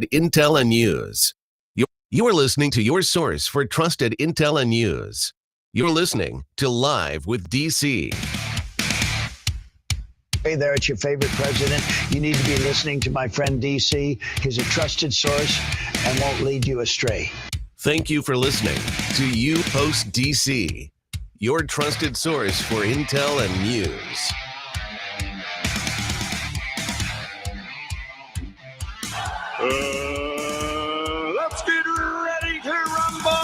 Intel and News. You are listening to your source for trusted intel and news. You're listening to Live with DC. Hey there, it's your favorite president. You need to be listening to my friend DC. He's a trusted source and won't lead you astray. Thank you for listening to You Host DC, your trusted source for intel and news. Let's get ready to rumble!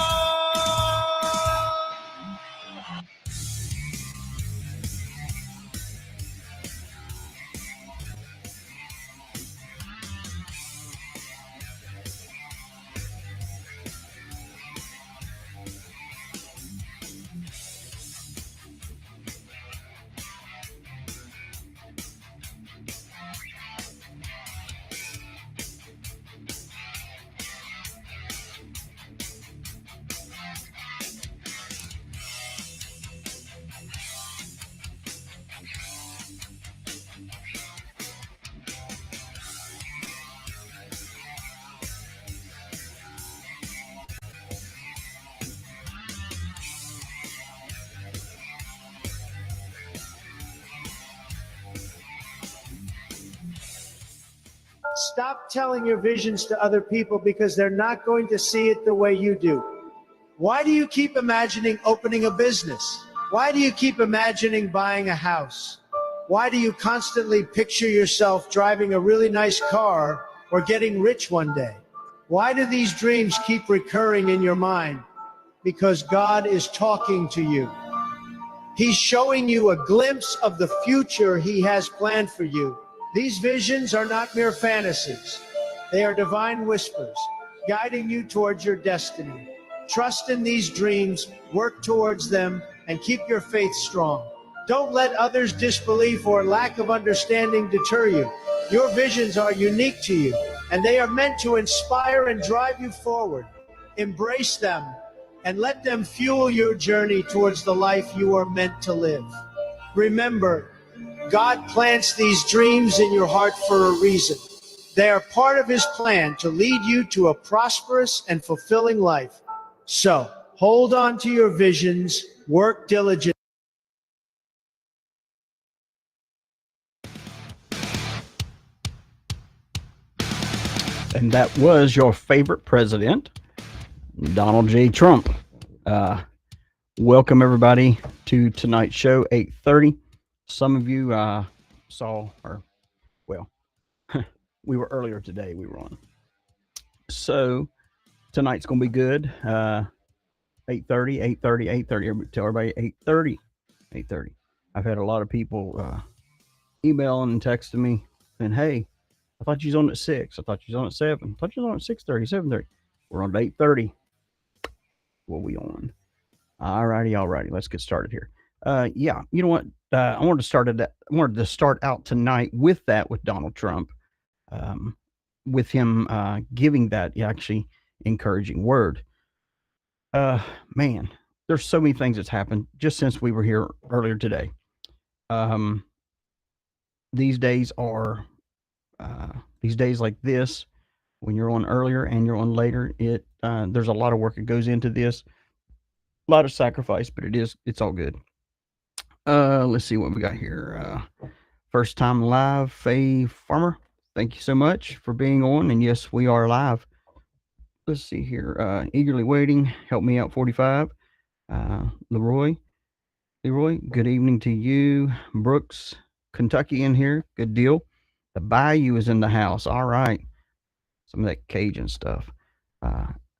Stop telling your visions to other people because they're not going to see it the way you do. Why do you keep imagining opening a business? Why do you keep imagining buying a house? Why do you constantly picture yourself driving a really nice car or getting rich one day? Why do these dreams keep recurring in your mind? Because God is talking to you. He's showing you a glimpse of the future He has planned for you. These visions are not mere fantasies. They are divine whispers, guiding you towards your destiny. Trust in these dreams, work towards them, and keep your faith strong. Don't let others' disbelief or lack of understanding deter you. Your visions are unique to you, and they are meant to inspire and drive you forward. Embrace them, and let them fuel your journey towards the life you are meant to live. Remember, God plants these dreams in your heart for a reason. They are part of His plan to lead you to a prosperous and fulfilling life. So, hold on to your visions, work diligently. And that was your favorite president, Donald J. Trump. Welcome, everybody, to tonight's show, 8:30. Some of you saw, or, well, we were earlier today, we were on. So, tonight's going to be good. 8:30. Tell everybody 8:30. I've had a lot of people emailing and texting me saying, hey, I thought you was on at 6. I thought you was on at 7. I thought you was on at 6:30, 7:30. We're on at 8:30. What we on? All righty. Let's get started here. Yeah, you know what? I wanted to start out tonight with Donald Trump, with him giving that actually encouraging word. Man, there's so many things that's happened just since we were here earlier today. These days like this, when you're on earlier and you're on later, there's a lot of work that goes into this, a lot of sacrifice, but it's all good. Let's see what we got here. First time live, Faye Farmer. Thank you so much for being on. And yes, we are live. Let's see here. Eagerly waiting. Help me out, 45. Leroy, good evening to you. Brooks, Kentucky in here. Good deal. The Bayou is in the house. All right. Some of that Cajun stuff.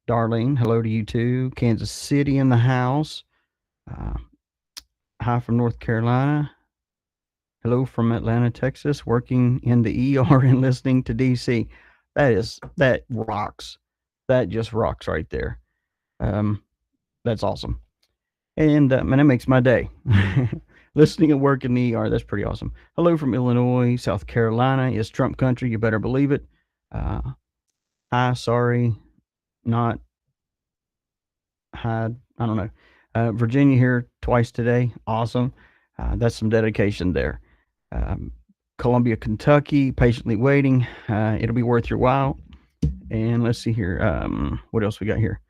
Darlene, hello to you too. Kansas City in the house. Hi from North Carolina. Hello from Atlanta, Texas. Working in the ER and listening to DC. That rocks. That just rocks right there. That's awesome. And that makes my day. Listening and working in the ER, that's pretty awesome. Hello from Illinois, South Carolina. It's Trump country. You better believe it. Hi, sorry, not hi. I don't know. Virginia here twice today. Awesome. That's some dedication there. Columbia, Kentucky, patiently waiting. It'll be worth your while. And let's see here. What else we got here?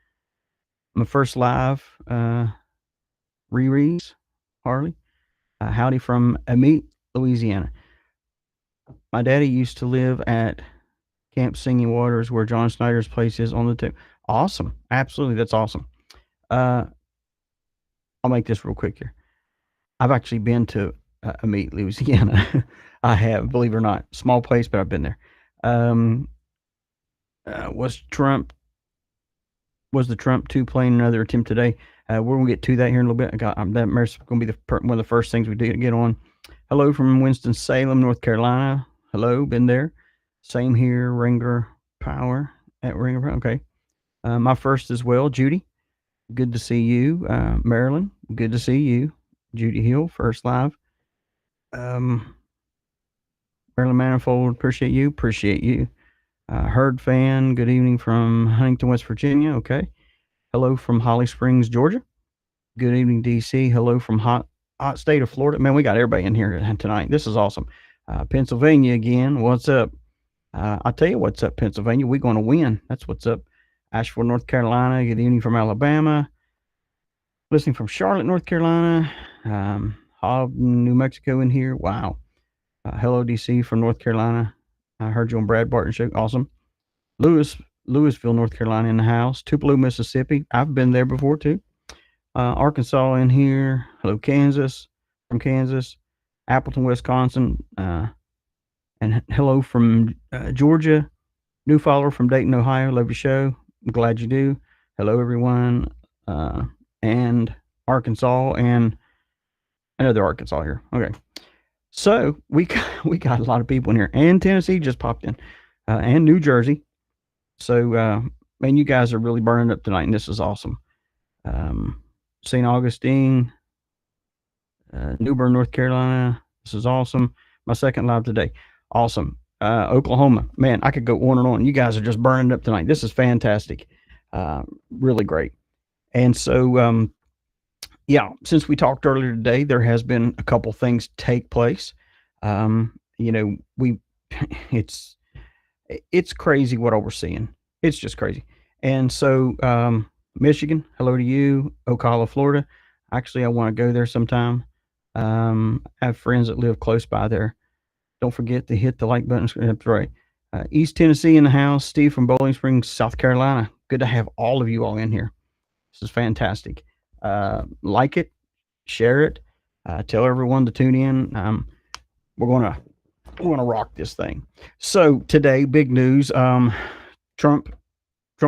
My first live rereads, Harley. Howdy from Amite, Louisiana. My daddy used to live at Camp Singing Waters, where John Snyder's place is on the tip. Awesome. Absolutely. That's awesome. I'll make this real quick here. I've actually been to Amite, Louisiana. I have, believe it or not. Small place, but I've been there. Was the Trump 2 playing another attempt today? We're going to get to that here in a little bit. That's going to be one of the first things we do get on. Hello from Winston-Salem, North Carolina. Hello, been there. Same here, Ringer Power at Ringer Power. Okay. My first as well, Judy. Good to see you. Marilyn, good to see you. Judy Hill, first live. Marilyn Manifold, appreciate you. Appreciate you. Herd fan, good evening from Huntington, West Virginia. Okay. Hello from Holly Springs, Georgia. Good evening, DC. Hello from hot state of Florida. Man, we got everybody in here tonight. This is awesome. Pennsylvania again. What's up? I'll tell you what's up, Pennsylvania. We're going to win. That's what's up. Asheville, North Carolina. Good evening from Alabama. Listening from Charlotte, North Carolina. Hobb, New Mexico in here. Wow. Hello, DC from North Carolina. I heard you on Brad Barton's show. Awesome. Louisville, North Carolina in the house. Tupelo, Mississippi. I've been there before too. Arkansas in here. Hello, Kansas. From Kansas. Appleton, Wisconsin. And hello from Georgia. New follower from Dayton, Ohio. Love your show. I'm glad you do. Hello, everyone. And Arkansas and another Arkansas here. Okay. So we got a lot of people in here. And Tennessee just popped in. And New Jersey. So, man, you guys are really burning up tonight, and this is awesome. St. Augustine, New Bern, North Carolina. This is awesome. My second live today. Awesome. Oklahoma. Man, I could go on and on. You guys are just burning up tonight. This is fantastic. Really great. And so, yeah, since we talked earlier today, there has been a couple things take place. It's crazy what all we're seeing. It's just crazy. And so, Michigan, hello to you. Ocala, Florida. Actually, I want to go there sometime. I have friends that live close by there. Don't forget to hit the like button. That's right. East Tennessee in the house. Steve from Bowling Springs, South Carolina. Good to have all of you all in here. This is fantastic. Like it, share it, tell everyone to tune in. We're gonna rock this thing. So today, big news. Trump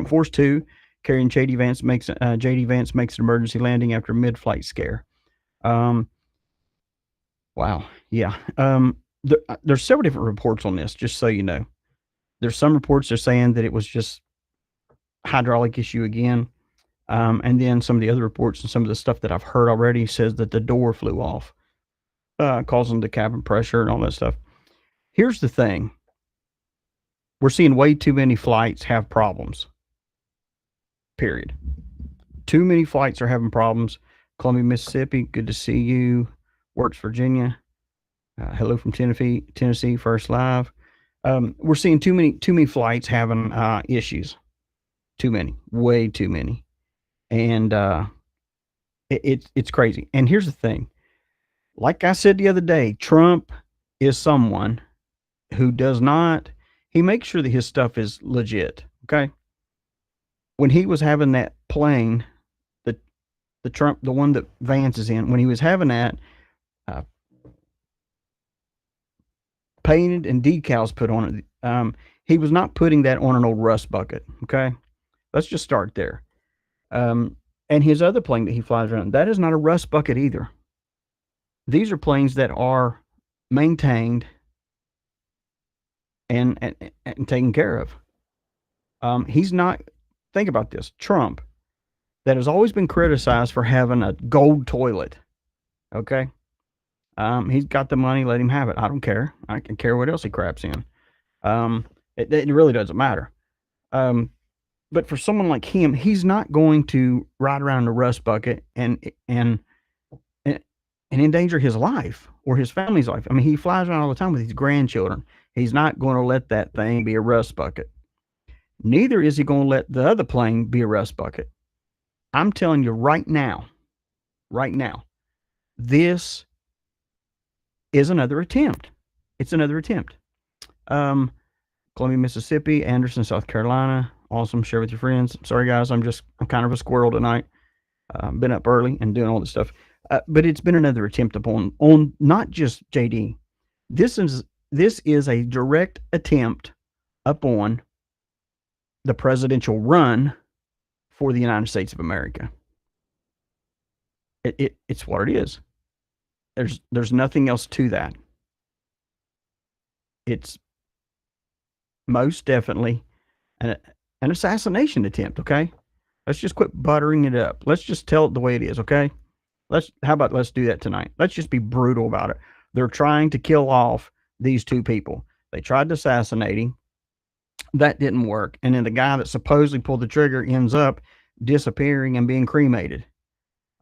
Force 2 carrying JD Vance makes an emergency landing after mid-flight scare. Wow. Yeah. There's several different reports on this, just so you know. There's some reports that are saying that it was just hydraulic issue again. And then some of the other reports and some of the stuff that I've heard already says that the door flew off, causing the cabin pressure and all that stuff. Here's the thing. We're seeing way too many flights have problems. Period. Too many flights are having problems. Columbia, Mississippi, good to see you. Works, Virginia. Hello from Tennessee, first live. We're seeing too many flights having issues. Too many, way too many. And it's crazy. And here's the thing. Like I said the other day, Trump is someone who he makes sure that his stuff is legit. Okay. When he was having that plane, the Trump, the one that Vance is in, when he was having that, painted and decals put on it, he was not putting that on an old rust bucket. Okay. Let's just start there. And his other plane that he flies around, that is not a rust bucket either. These are planes that are maintained and taken care of. He's not, think about this, Trump, that has always been criticized for having a gold toilet. Okay. He's got the money, let him have it. I don't care. I can care what else he craps in. It really doesn't matter. But for someone like him, he's not going to ride around in a rust bucket and endanger his life or his family's life. I mean, he flies around all the time with his grandchildren. He's not going to let that thing be a rust bucket. Neither is he going to let the other plane be a rust bucket. I'm telling you right now, this is another attempt. It's another attempt. Columbia, Mississippi, Anderson, South Carolina. Awesome. Share with your friends. Sorry, guys. I'm kind of a squirrel tonight. Been up early and doing all this stuff. But it's been another attempt on not just JD. This is a direct attempt upon the presidential run for the United States of America. It's what it is. There's nothing else to that. It's most definitely an assassination attempt, okay? Let's just quit buttering it up. Let's just tell it the way it is, okay? Let's do that tonight. Let's just be brutal about it. They're trying to kill off these two people. They tried to assassinate him. That didn't work. And then the guy that supposedly pulled the trigger ends up disappearing and being cremated.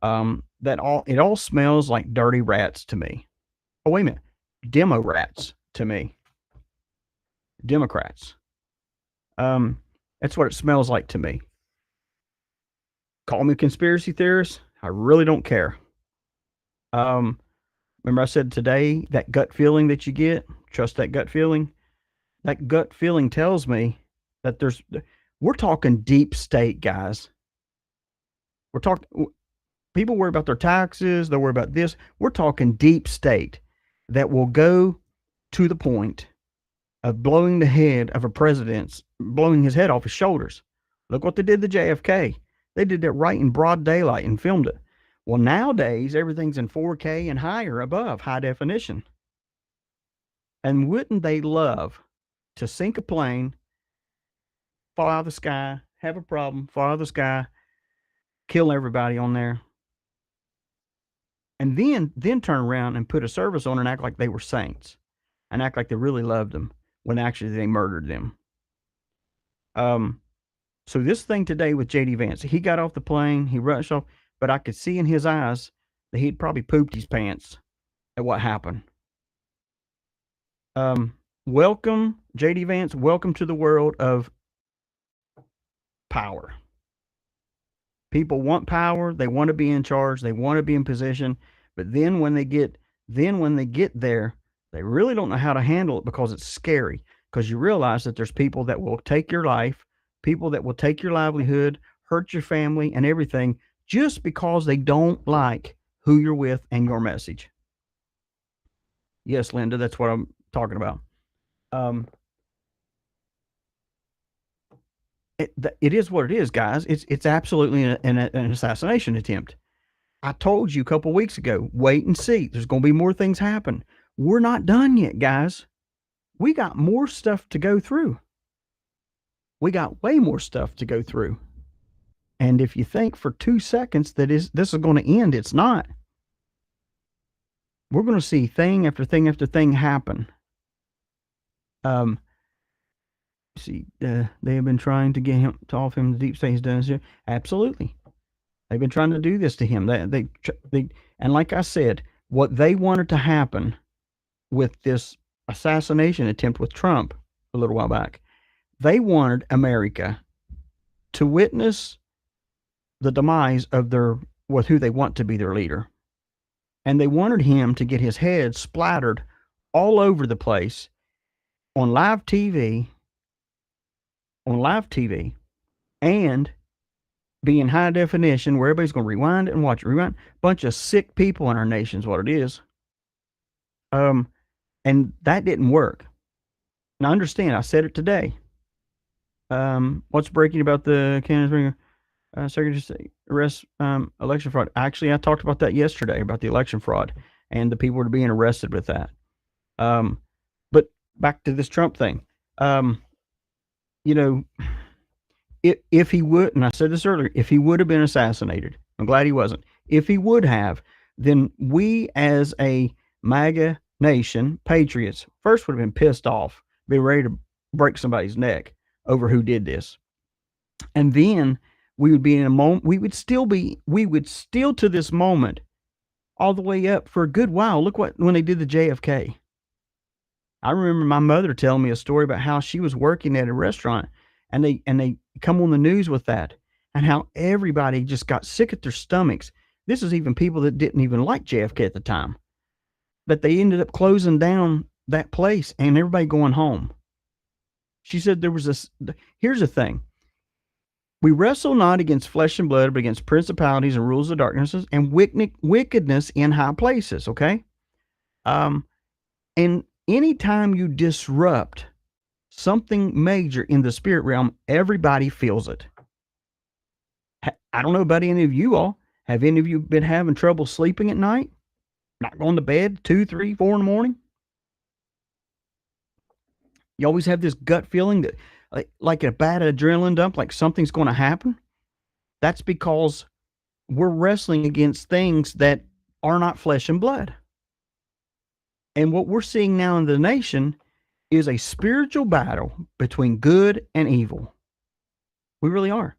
It all smells like dirty rats to me. Oh, wait a minute. Demo rats to me. Democrats. That's what it smells like to me. Call me a conspiracy theorist. I really don't care. Remember I said today, that gut feeling that you get, trust that gut feeling. That gut feeling tells me that we're talking deep state, guys. People worry about their taxes. They worry about this. We're talking deep state that will go to the point of blowing the head of a president, blowing his head off his shoulders. Look what they did to JFK. They did that right in broad daylight and filmed it. Well, nowadays, everything's in 4K and higher, above high definition. And wouldn't they love to sink a plane, fall out of the sky, have a problem, fall out of the sky, kill everybody on there, and then turn around and put a service on and act like they were saints and act like they really loved them when actually they murdered them. So this thing today with JD Vance, he got off the plane, he rushed off, but I could see in his eyes that he'd probably pooped his pants at what happened. Welcome, JD Vance, welcome to the world of power. People want power, they want to be in charge, they want to be in position, but then when they get there, they really don't know how to handle it because it's scary, because you realize that there's people that will take your life, people that will take your livelihood, hurt your family and everything just because they don't like who you're with and your message. Yes, Linda, that's what I'm talking about. It is what it is, guys. It's absolutely an assassination attempt. I told you a couple weeks ago, wait and see. There's going to be more things happen. We're not done yet, guys. We got more stuff to go through. We got way more stuff to go through. And if you think for 2 seconds that this is going to end, it's not. We're going to see thing after thing after thing happen. They have been trying to get him to off him. The deep state has done this. Absolutely, they've been trying to do this to him. They and like I said, what they wanted to happen with this assassination attempt with Trump a little while back, they wanted America to witness the demise of who they want to be their leader, and they wanted him to get his head splattered all over the place on live TV. And be in high definition where everybody's going to rewind it and watch it. Rewind. Bunch of sick people in our nation is what it is. And that didn't work. Now understand, I said it today. What's breaking about the Canada's Secretary of State arrest election fraud? Actually, I talked about that yesterday, about the election fraud and the people who are being arrested with that. But back to this Trump thing. If he would, and I said this earlier, if he would have been assassinated, I'm glad he wasn't. If he would have, then we as a MAGA nation, patriots, first would have been pissed off, be ready to break somebody's neck over who did this. And then we would be in a moment, we would still to this moment all the way up for a good while. Look when they did the JFK. I remember my mother telling me a story about how she was working at a restaurant and they come on the news with that, and how everybody just got sick at their stomachs. This is even people that didn't even like JFK at the time, but they ended up closing down that place and everybody going home. She said there was this. Here's the thing. We wrestle not against flesh and blood, but against principalities and rules of darkness and wickedness in high places. Okay. And anytime you disrupt something major in the spirit realm, everybody feels it. I don't know about any of you all. Have any of you been having trouble sleeping at night? Not going to bed 2, 3, 4 in the morning? You always have this gut feeling that like a bad adrenaline dump, like something's going to happen. That's because we're wrestling against things that are not flesh and blood. And what we're seeing now in the nation is a spiritual battle between good and evil. We really are.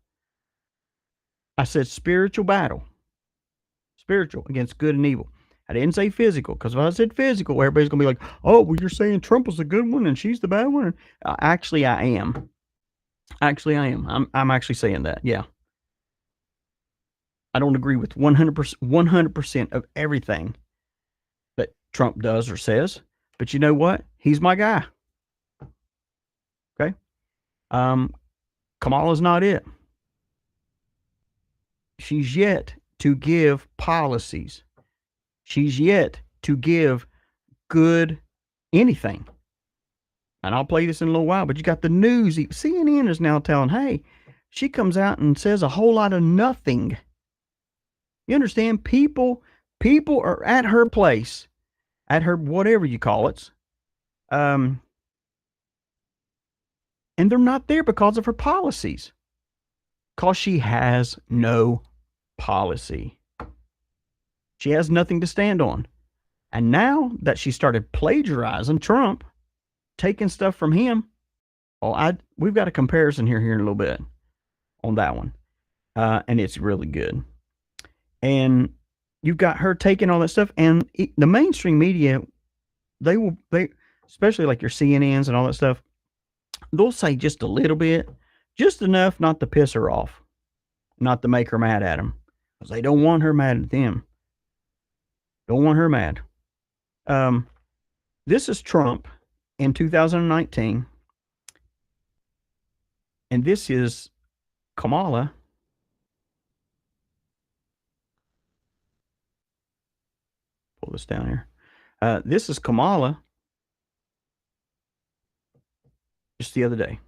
I said spiritual battle. Spiritual against good and evil. I didn't say physical, because if I said physical, everybody's going to be like, oh, well, you're saying Trump was the good one and she's the bad one. Actually, I am. I'm actually saying that, yeah. I don't agree with 100% of everything that Trump does or says, but you know what? He's my guy. Okay? Kamala's not it. She's yet to give policies. She's yet to give good anything. And I'll play this in a little while, but you got the news. CNN is now telling, hey, she comes out and says a whole lot of nothing. You understand? People are at her place, at her whatever you call it, and they're not there because of her policies. Because she has no policy. She has nothing to stand on. And now that she started plagiarizing Trump, taking stuff from him, we've got a comparison here in a little bit on that one. And it's really good. And you've got her taking all that stuff, and the mainstream media, they especially like your CNNs and all that stuff, they'll say just a little bit, just enough not to piss her off, not to make her mad at them, because they don't want her mad at them. Don't want her mad. This is Trump in 2019, and this is Kamala. Pull this down here. This is Kamala just the other day.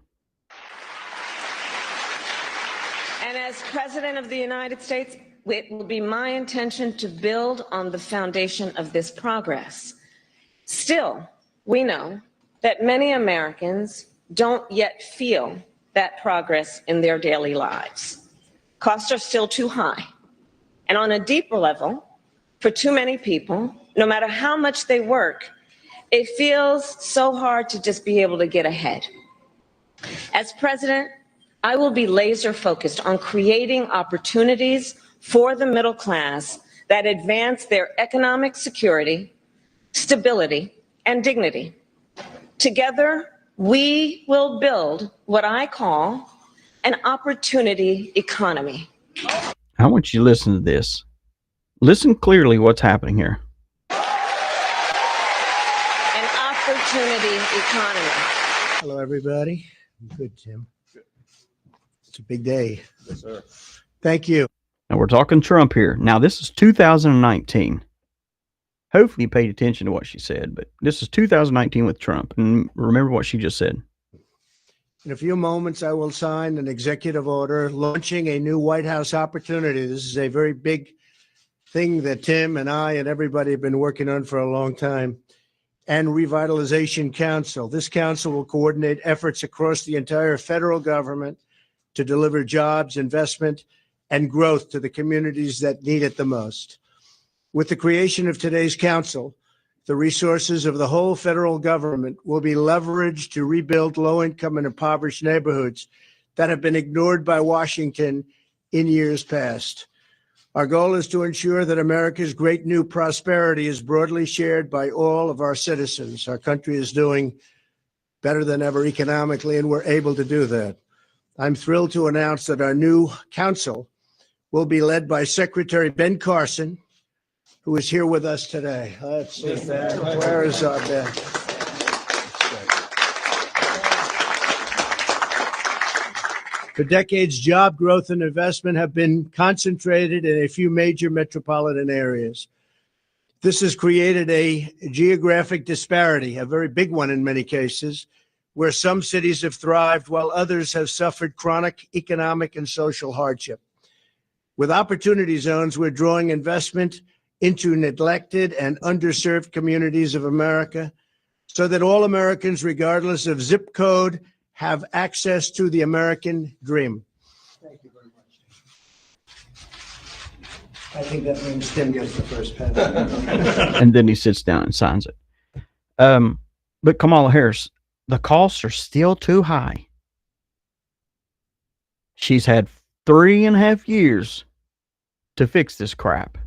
And as President of the United States, it will be my intention to build on the foundation of this progress. Still, we know that many Americans don't yet feel that progress in their daily lives. Costs are still too high. And on a deeper level, for too many people, no matter how much they work, it feels so hard to just be able to get ahead. As president, I will be laser focused on creating opportunities for the middle class that advance their economic security, stability, and dignity. Together, we will build what I call an opportunity economy. I want you to listen to this. Listen clearly what's happening here. An opportunity economy. Hello, everybody. Good, Tim. It's a big day. Yes, sir. Thank you. Now we're talking Trump here. Now this is 2019. Hopefully you paid attention to what she said, but this is 2019 with Trump. And remember what she just said. In a few moments, I will sign an executive order launching a new White House opportunity. This is a very big thing that Tim and I and everybody have been working on for a long time. And Revitalization Council. This council will coordinate efforts across the entire federal government to deliver jobs, investment, and growth to the communities that need it the most. With the creation of today's council, the resources of the whole federal government will be leveraged to rebuild low-income and impoverished neighborhoods that have been ignored by Washington in years past. Our goal is to ensure that America's great new prosperity is broadly shared by all of our citizens. Our country is doing better than ever economically, and we're able to do that. I'm thrilled to announce that our new council will be led by Secretary Ben Carson, who is here with us today. Let's see, Ben. Where is our Ben? For decades, job growth and investment have been concentrated in a few major metropolitan areas. This has created a geographic disparity, a very big one in many cases, where some cities have thrived while others have suffered chronic economic and social hardship. With opportunity zones, we're drawing investment into neglected and underserved communities of America so that all Americans, regardless of zip code, have access to the American dream. Thank you very much. I think that means Tim gets the first pen. And then he sits down and signs it. But Kamala Harris, the costs are still too high. She's had 3.5 years to fix this crap.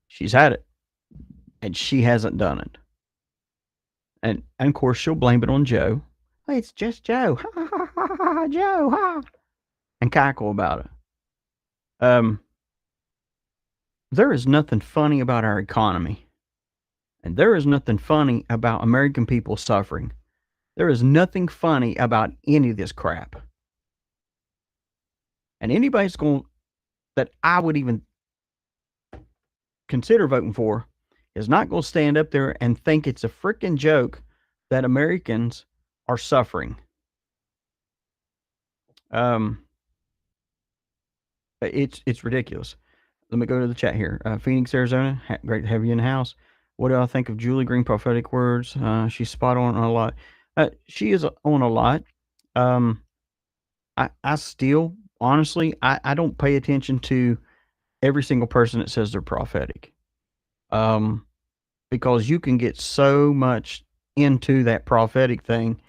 She's had it, and she hasn't done it. And of course, she'll blame it on Joe. Hey, it's just Joe. Ha, ha, ha, ha, ha, Joe, ha. And cackle about it. There is nothing funny about our economy. And there is nothing funny about American people suffering. There is nothing funny about any of this crap. And anybody's going that I would even consider voting for is not going to stand up there and think it's a freaking joke that Americans are suffering. It's ridiculous. Let me go to the chat here. Phoenix, Arizona. Great to have you in the house. What do I think of Julie Green prophetic words? She's spot on a lot. She is on a lot. I still, honestly, I don't pay attention to every single person that says they're prophetic. Because you can get so much into that prophetic thing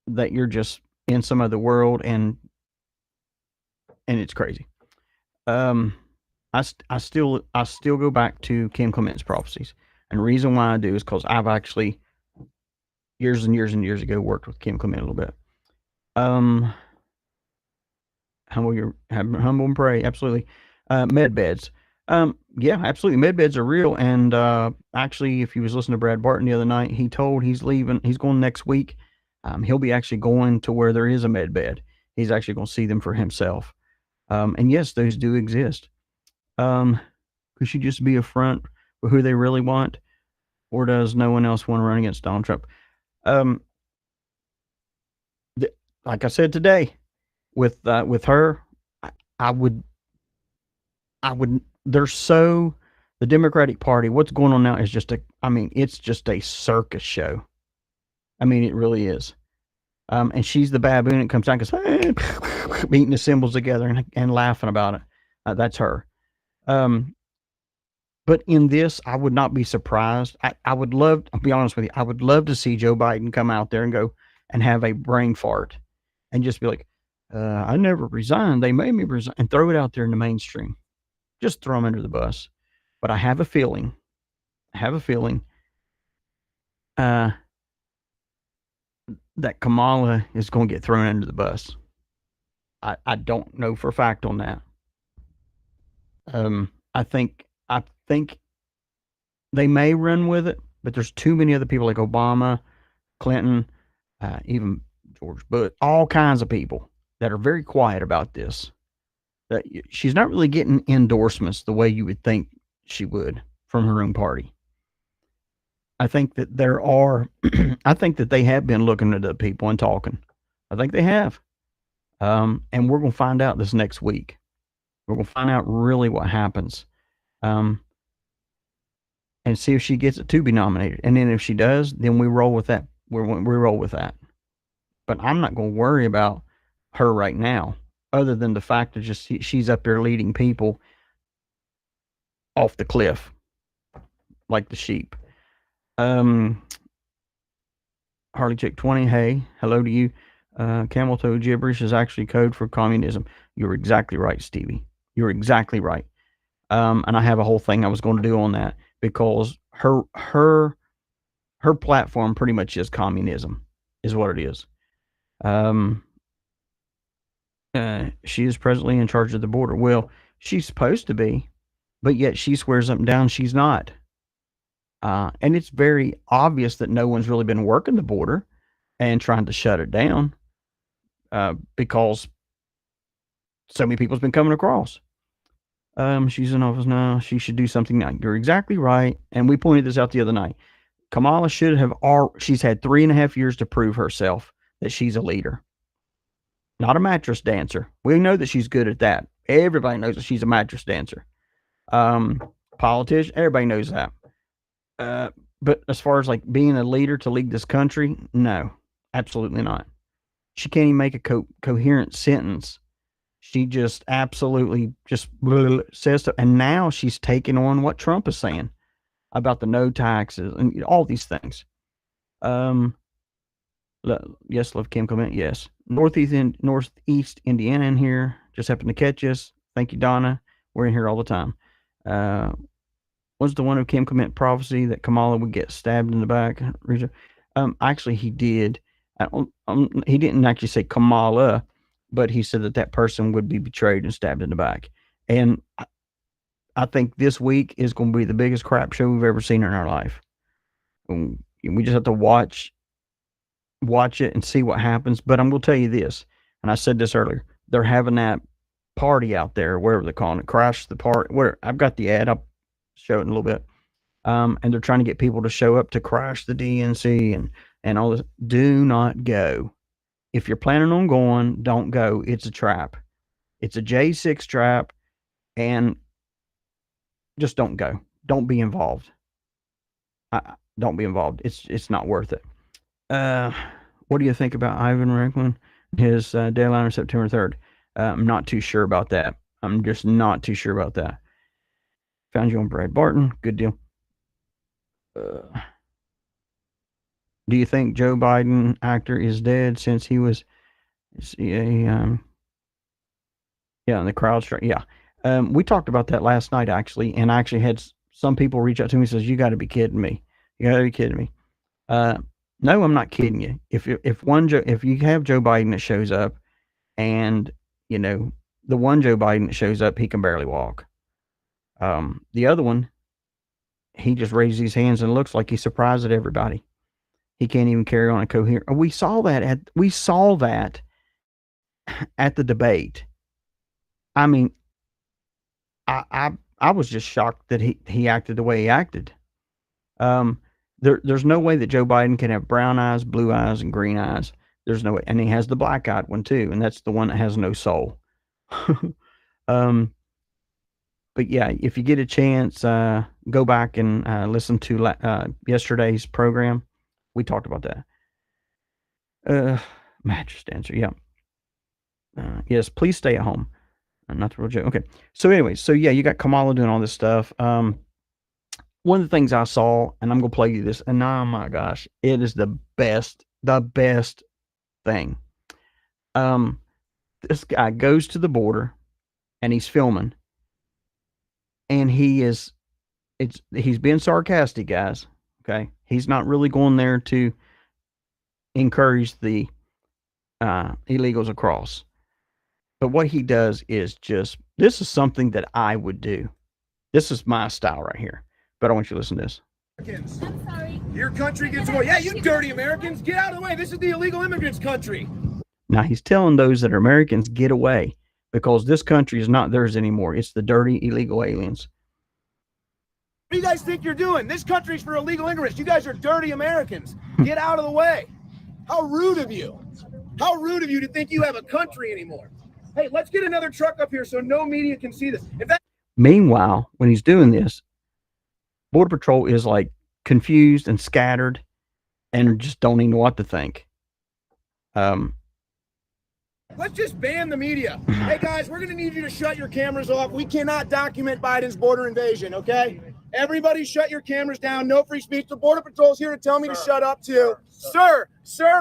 that you're just in some other world, and it's crazy. I still go back to Kim Clement's prophecies, and the reason why I do is because I've actually years and years and years ago worked with Kim Clement a little bit. Humble and pray, absolutely. Med beds, yeah, absolutely. Med beds are real, and actually, if you was listening to Brad Barton the other night, he told he's leaving. He's going next week. He'll be actually going to where there is a med bed. He's actually going to see them for himself. And yes, those do exist. Could she just be a front for who they really want, or does no one else want to run against Donald Trump? Like I said today, with her, I would. The Democratic Party. What's going on now is it's just a circus show. I mean, it really is. And she's the baboon that comes out and goes, beating the cymbals together and laughing about it. That's her. But in this, I would not be surprised. I would love, I'll be honest with you, I would love to see Joe Biden come out there and go and have a brain fart and just be like, I never resigned. They made me resign, and throw it out there in the mainstream. Just throw them under the bus. But I have a feeling that Kamala is going to get thrown under the bus. I don't know for a fact on that. I think they may run with it, but there's too many other people like Obama, Clinton, even George Bush, all kinds of people that are very quiet about this. That she's not really getting endorsements the way you would think she would from her own party. I think that I think that they have been looking at the people and talking. I think they have. And we're going to find out this next week. We're going to find out really what happens. And see if she gets it to be nominated. And then if she does, then we roll with that. We roll with that. But I'm not going to worry about her right now, other than the fact that just she's up there leading people off the cliff like the sheep. Harley Chick 20, hey, hello to you. Camel toe gibberish is actually code for communism. You're exactly right, Stevie. You're exactly right. And I have a whole thing I was going to do on that, because her platform pretty much is communism, is what it is. She is presently in charge of the border. Well, she's supposed to be, but yet she swears up and down she's not. And it's very obvious that no one's really been working the border and trying to shut it down because so many people's been coming across. She's in office now. She should do something now. You're exactly right. And we pointed this out the other night. Kamala should have, she's had 3.5 years to prove herself that she's a leader, not a mattress dancer. We know that she's good at that. Everybody knows that she's a mattress dancer. Politician, everybody knows that. But as far as like being a leader to lead this country, no, absolutely not. She can't even make a coherent sentence. She just absolutely just says stuff. And now she's taking on what Trump is saying about the no taxes and all these things. Yes, love Kim comment. Yes. Northeast Indiana in here. Just happened to catch us. Thank you, Donna. We're in here all the time. Was the one of Kim comment prophecy that Kamala would get stabbed in the back? Actually, he did. He didn't actually say Kamala, but he said that person would be betrayed and stabbed in the back. And I think this week is going to be the biggest crap show we've ever seen in our life. We just have to watch it and see what happens. But I'm going to tell you this, and I said this earlier, they're having that party out there, wherever they're calling it, crash the party. Where I've got the ad, I'll show it in a little bit. And they're trying to get people to show up to crash the DNC and all this. Do not go. If you're planning on going, don't go. It's a trap. It's a J6 trap, and just don't go. Don't be involved. Don't be involved. It's not worth it. What do you think about Ivan Racklin? His deadline on September 3rd. I'm not too sure about that. I'm just not too sure about that. Found you on Brad Barton. Good deal. Do you think Joe Biden actor is dead since he was yeah, in the crowd strike? Yeah. We talked about that last night, actually, and I actually had some people reach out to me and says, you got to be kidding me. You got to be kidding me. No, I'm not kidding you. If you have Joe Biden that shows up, and the one Joe Biden that shows up, he can barely walk. The other one, he just raises his hands and looks like he's surprised at everybody. He can't even carry on a coherent. We saw that at the debate. I mean, I was just shocked that he acted the way he acted. There's no way that Joe Biden can have brown eyes, blue eyes, and green eyes. There's no way. And he has the black-eyed one too, and that's the one that has no soul. But yeah, if you get a chance, go back and listen to yesterday's program. We talked about that. Mattress dancer, yeah. Yes, please stay at home. Not the real joke. Okay. So anyway, yeah, you got Kamala doing all this stuff. One of the things I saw, and I'm gonna play you this, and oh my gosh, it is the best thing. This guy goes to the border and he's filming, and he's being sarcastic, guys. Okay, he's not really going there to encourage the illegals across. But what he does is this is something that I would do. This is my style right here. But I want you to listen to this. I'm sorry. Your country gets away. Yeah, you dirty Americans, get out of the way. This is the illegal immigrants' country. Now he's telling those that are Americans, get away, because this country is not theirs anymore. It's the dirty illegal aliens. What do you guys think you're doing? This country's for illegal immigrants. You guys are dirty Americans. Get out of the way. How rude of you. How rude of you to think you have a country anymore. Hey, let's get another truck up here so no media can see this. Meanwhile, when he's doing this, Border Patrol is like confused and scattered and just don't even know what to think. Let's just ban the media. Hey, guys, we're going to need you to shut your cameras off. We cannot document Biden's border invasion, okay? Everybody shut your cameras down. No free speech. The Border Patrol's here to tell me to shut up, too. Sir,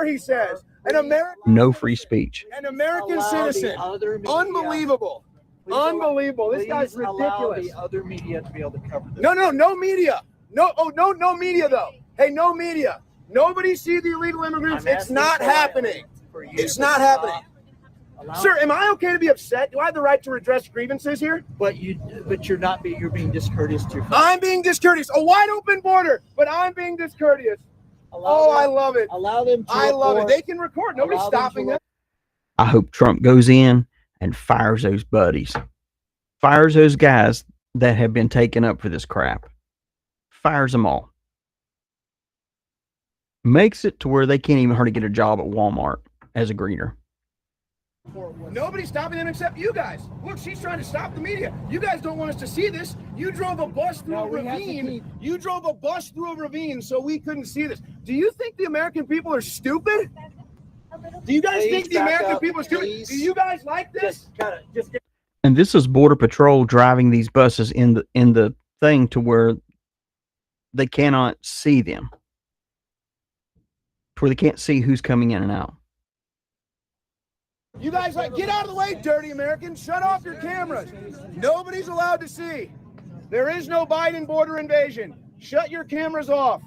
he says. An American. No free speech. An American citizen. Unbelievable. Unbelievable. This guy's ridiculous. The other media to be able to cover this. No media. No media, though. Hey, no media. Nobody see the illegal immigrants. It's not happening. It's not happening. Sir, am I okay to be upset? Do I have the right to redress grievances here? But you're being discourteous to your I'm being discourteous. A wide open border, but I'm being discourteous. I love it. Allow them to I love it. report. They can record. Nobody's Allow them to stopping them. I hope Trump goes in and fires those buddies, fires those guys that have been taken up for this crap, fires them all, makes it to where they can't even hardly get a job at Walmart as a greeter. Nobody's stopping them except you guys. Look, she's trying to stop the media. You guys don't want us to see this. You drove a bus through a ravine. You drove a bus through a ravine so we couldn't see this. Do you think the American people are stupid? Do you guys think the American people are stupid? Do you guys like this? And this is Border Patrol driving these buses in the thing to where they cannot see them, to where they can't see who's coming in and out. You guys get out of the way, dirty Americans. Shut off your cameras. Nobody's allowed to see. There is no Biden border invasion. Shut your cameras off.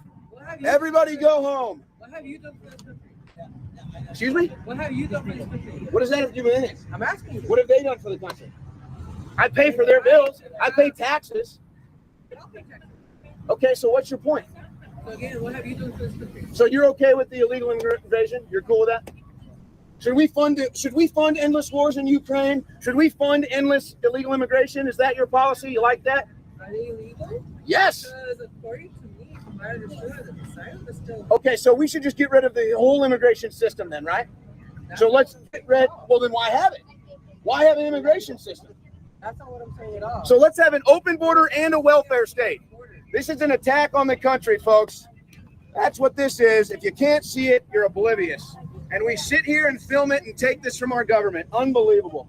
Everybody go home. What have you done for this country? Excuse me? What have you done for this country? What does that have to do with anything? I'm asking you. What have they done for the country? I pay for their bills. I pay taxes. Okay, so what's your point? So again, what have you done for this country? So you're okay with the illegal invasion? You're cool with that? Should we fund it? Should we fund endless wars in Ukraine? Should we fund endless illegal immigration? Is that your policy? You like that? Are they illegal? Yes. Because according to me, from what I understood, the asylum is still. Okay, so we should just get rid of the whole immigration system then, right? So let's get rid. Well, then why have it? Why have an immigration system? That's not what I'm saying at all. So let's have an open border and a welfare state. This is an attack on the country, folks. That's what this is. If you can't see it, you're oblivious. And we sit here and film it and take this from our government. Unbelievable.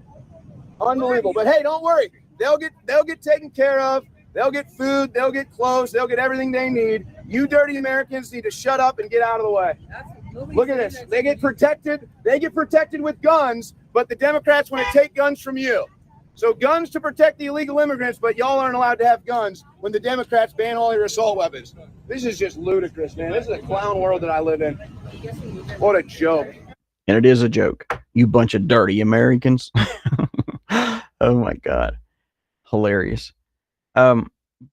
Unbelievable. But hey, don't worry. They'll get taken care of. They'll get food. They'll get clothes. They'll get everything they need. You dirty Americans need to shut up and get out of the way. Look at this. They get protected. They get protected with guns, but the Democrats want to take guns from you. So guns to protect the illegal immigrants, but y'all aren't allowed to have guns when the Democrats ban all your assault weapons. This is just ludicrous, man. This is a clown world that I live in. What a joke. And it is a joke. You bunch of dirty Americans. Oh my God. Hilarious. But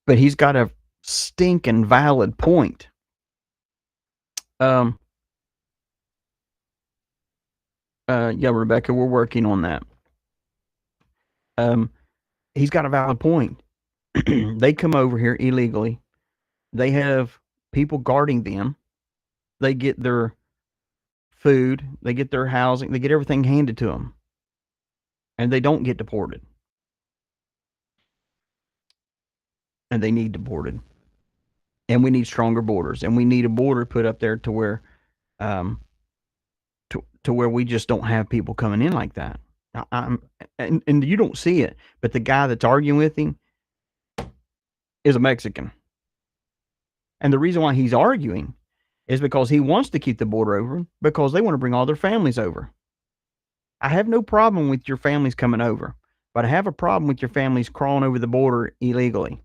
he's got a stinking valid point. Yeah, Rebecca, we're working on that. He's got a valid point. They come over here illegally. They have people guarding them. They get their food, they get their housing, they get everything handed to them. And they don't get deported. And they need deported. And we need stronger borders. And we need a border put up there to where to where we just don't have people coming in like that. And you don't see it, but the guy that's arguing with him is a Mexican. And the reason why he's arguing is because he wants to keep the border open because they want to bring all their families over. I have no problem with your families coming over, but I have a problem with your families crawling over the border illegally.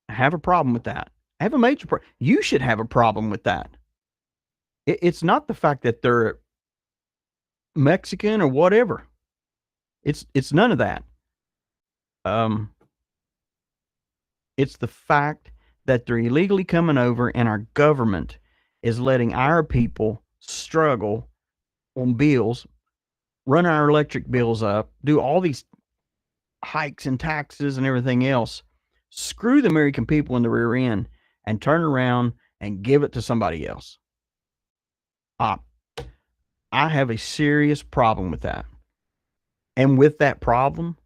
I have a problem with that. I have a major problem. You should have a problem with that. It's not the fact that they're Mexican or whatever. It's none of that. It's the fact that they're illegally coming over and our government is letting our people struggle on bills, run our electric bills up, do all these hikes and taxes and everything else, screw the American people in the rear end and turn around and give it to somebody else. I have a serious problem with that. And with that problem,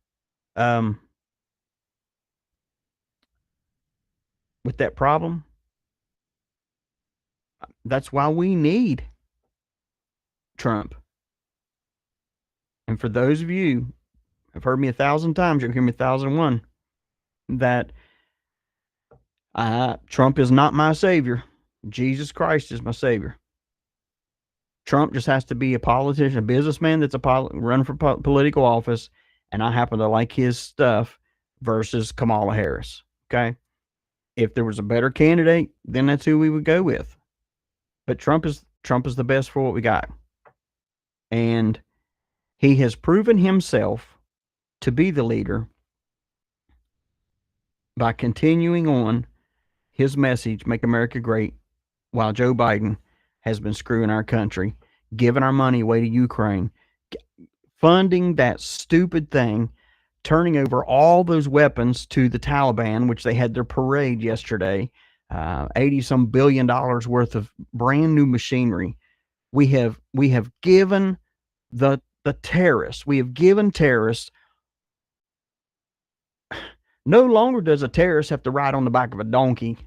that's why we need Trump. And for those of you have heard me 1,000 times, you'll hear me 1,001, that Trump is not my savior. Jesus Christ is my savior. Trump just has to be a politician, a businessman that's running for political office, and I happen to like his stuff versus Kamala Harris. Okay? If there was a better candidate, then that's who we would go with. But Trump is the best for what we got. And He has proven himself to be the leader by continuing on his message, make America great, while Joe Biden has been screwing our country, giving our money away to Ukraine, funding that stupid thing, turning over all those weapons to the Taliban, which they had their parade yesterday, 80 some billion dollars worth of brand new machinery. We have given the terrorists, we have given terrorists. No longer does a terrorist have to ride on the back of a donkey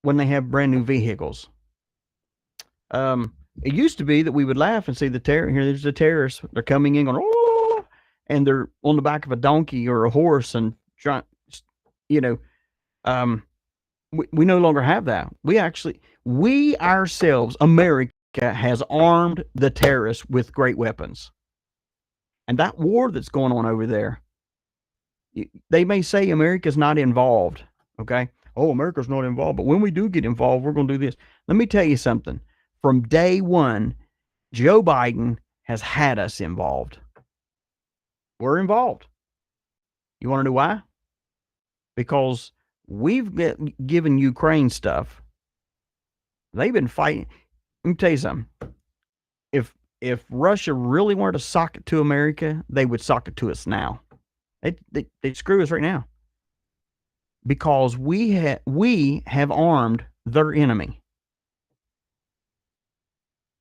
when they have brand new vehicles. It used to be that we would laugh and see the terror. Here, there's the terrorists. They're coming in going, oh, and they're on the back of a donkey or a horse and trying, we no longer have that. We ourselves, America, has armed the terrorists with great weapons. And that war that's going on over there, they may say America's not involved, okay? Oh, America's not involved, but when we do get involved, we're going to do this. Let me tell you something. From day one, Joe Biden has had us involved. We're involved. You want to know why? Because we've given Ukraine stuff. They've been fighting. Let me tell you something. If Russia really wanted to sock it to America, they would sock it to us now. They'd screw us right now. Because we have armed their enemy.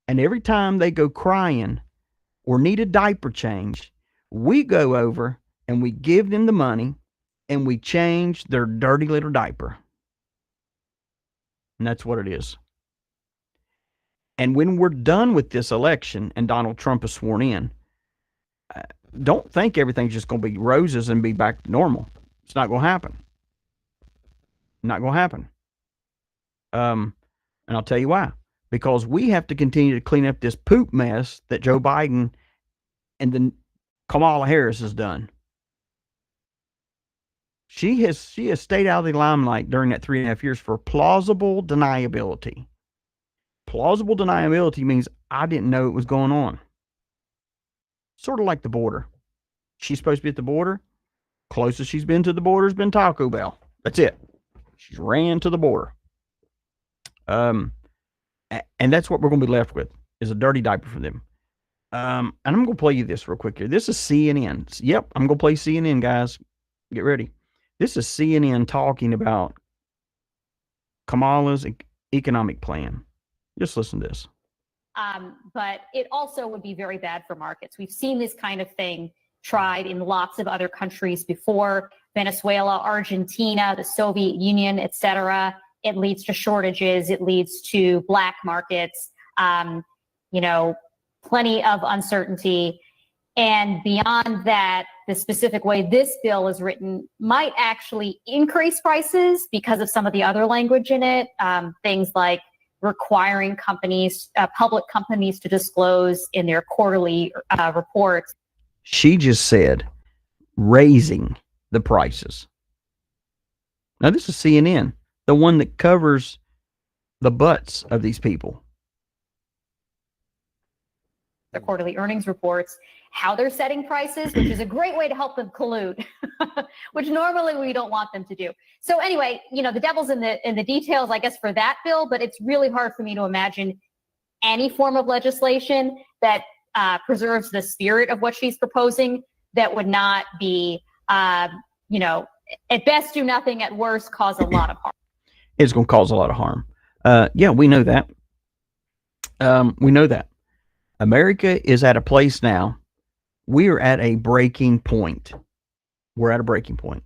And every time they go crying or need a diaper change, we go over and we give them the money and we change their dirty little diaper. And that's what it is. And when we're done with this election and Donald Trump is sworn in, don't think everything's just going to be roses and be back to normal. It's not going to happen. Not going to happen. And I'll tell you why. Because we have to continue to clean up this poop mess that Joe Biden and then Kamala Harris has done. She has stayed out of the limelight during that 3.5 years for plausible deniability. Plausible deniability means I didn't know it was going on. Sort of like the border. She's supposed to be at the border. Closest she's been to the border has been Taco Bell. That's it. She's ran to the border. And that's what we're going to be left with, is a dirty diaper for them. And I'm going to play you this real quick here. This is CNN. Yep, I'm going to play CNN, guys. Get ready. This is CNN talking about Kamala's economic plan. Just listen to this. But it also would be very bad for markets. We've seen this kind of thing tried in lots of other countries before. Venezuela, Argentina, the Soviet Union, etc. It leads to shortages. It leads to black markets, plenty of uncertainty. And beyond that, the specific way this bill is written might actually increase prices because of some of the other language in it. Things like requiring companies, public companies, to disclose in their quarterly reports. She just said raising the prices. Now, this is CNN, the one that covers the butts of these people. The quarterly earnings reports, how they're setting prices, which is a great way to help them collude, which normally we don't want them to do. So anyway, the devil's in the details, I guess, for that bill, but it's really hard for me to imagine any form of legislation that preserves the spirit of what she's proposing that would not be, at best do nothing, at worst cause a lot of harm. It's going to cause a lot of harm. Yeah, we know that. We know that. America is at a place now. We are at a breaking point. We're at a breaking point.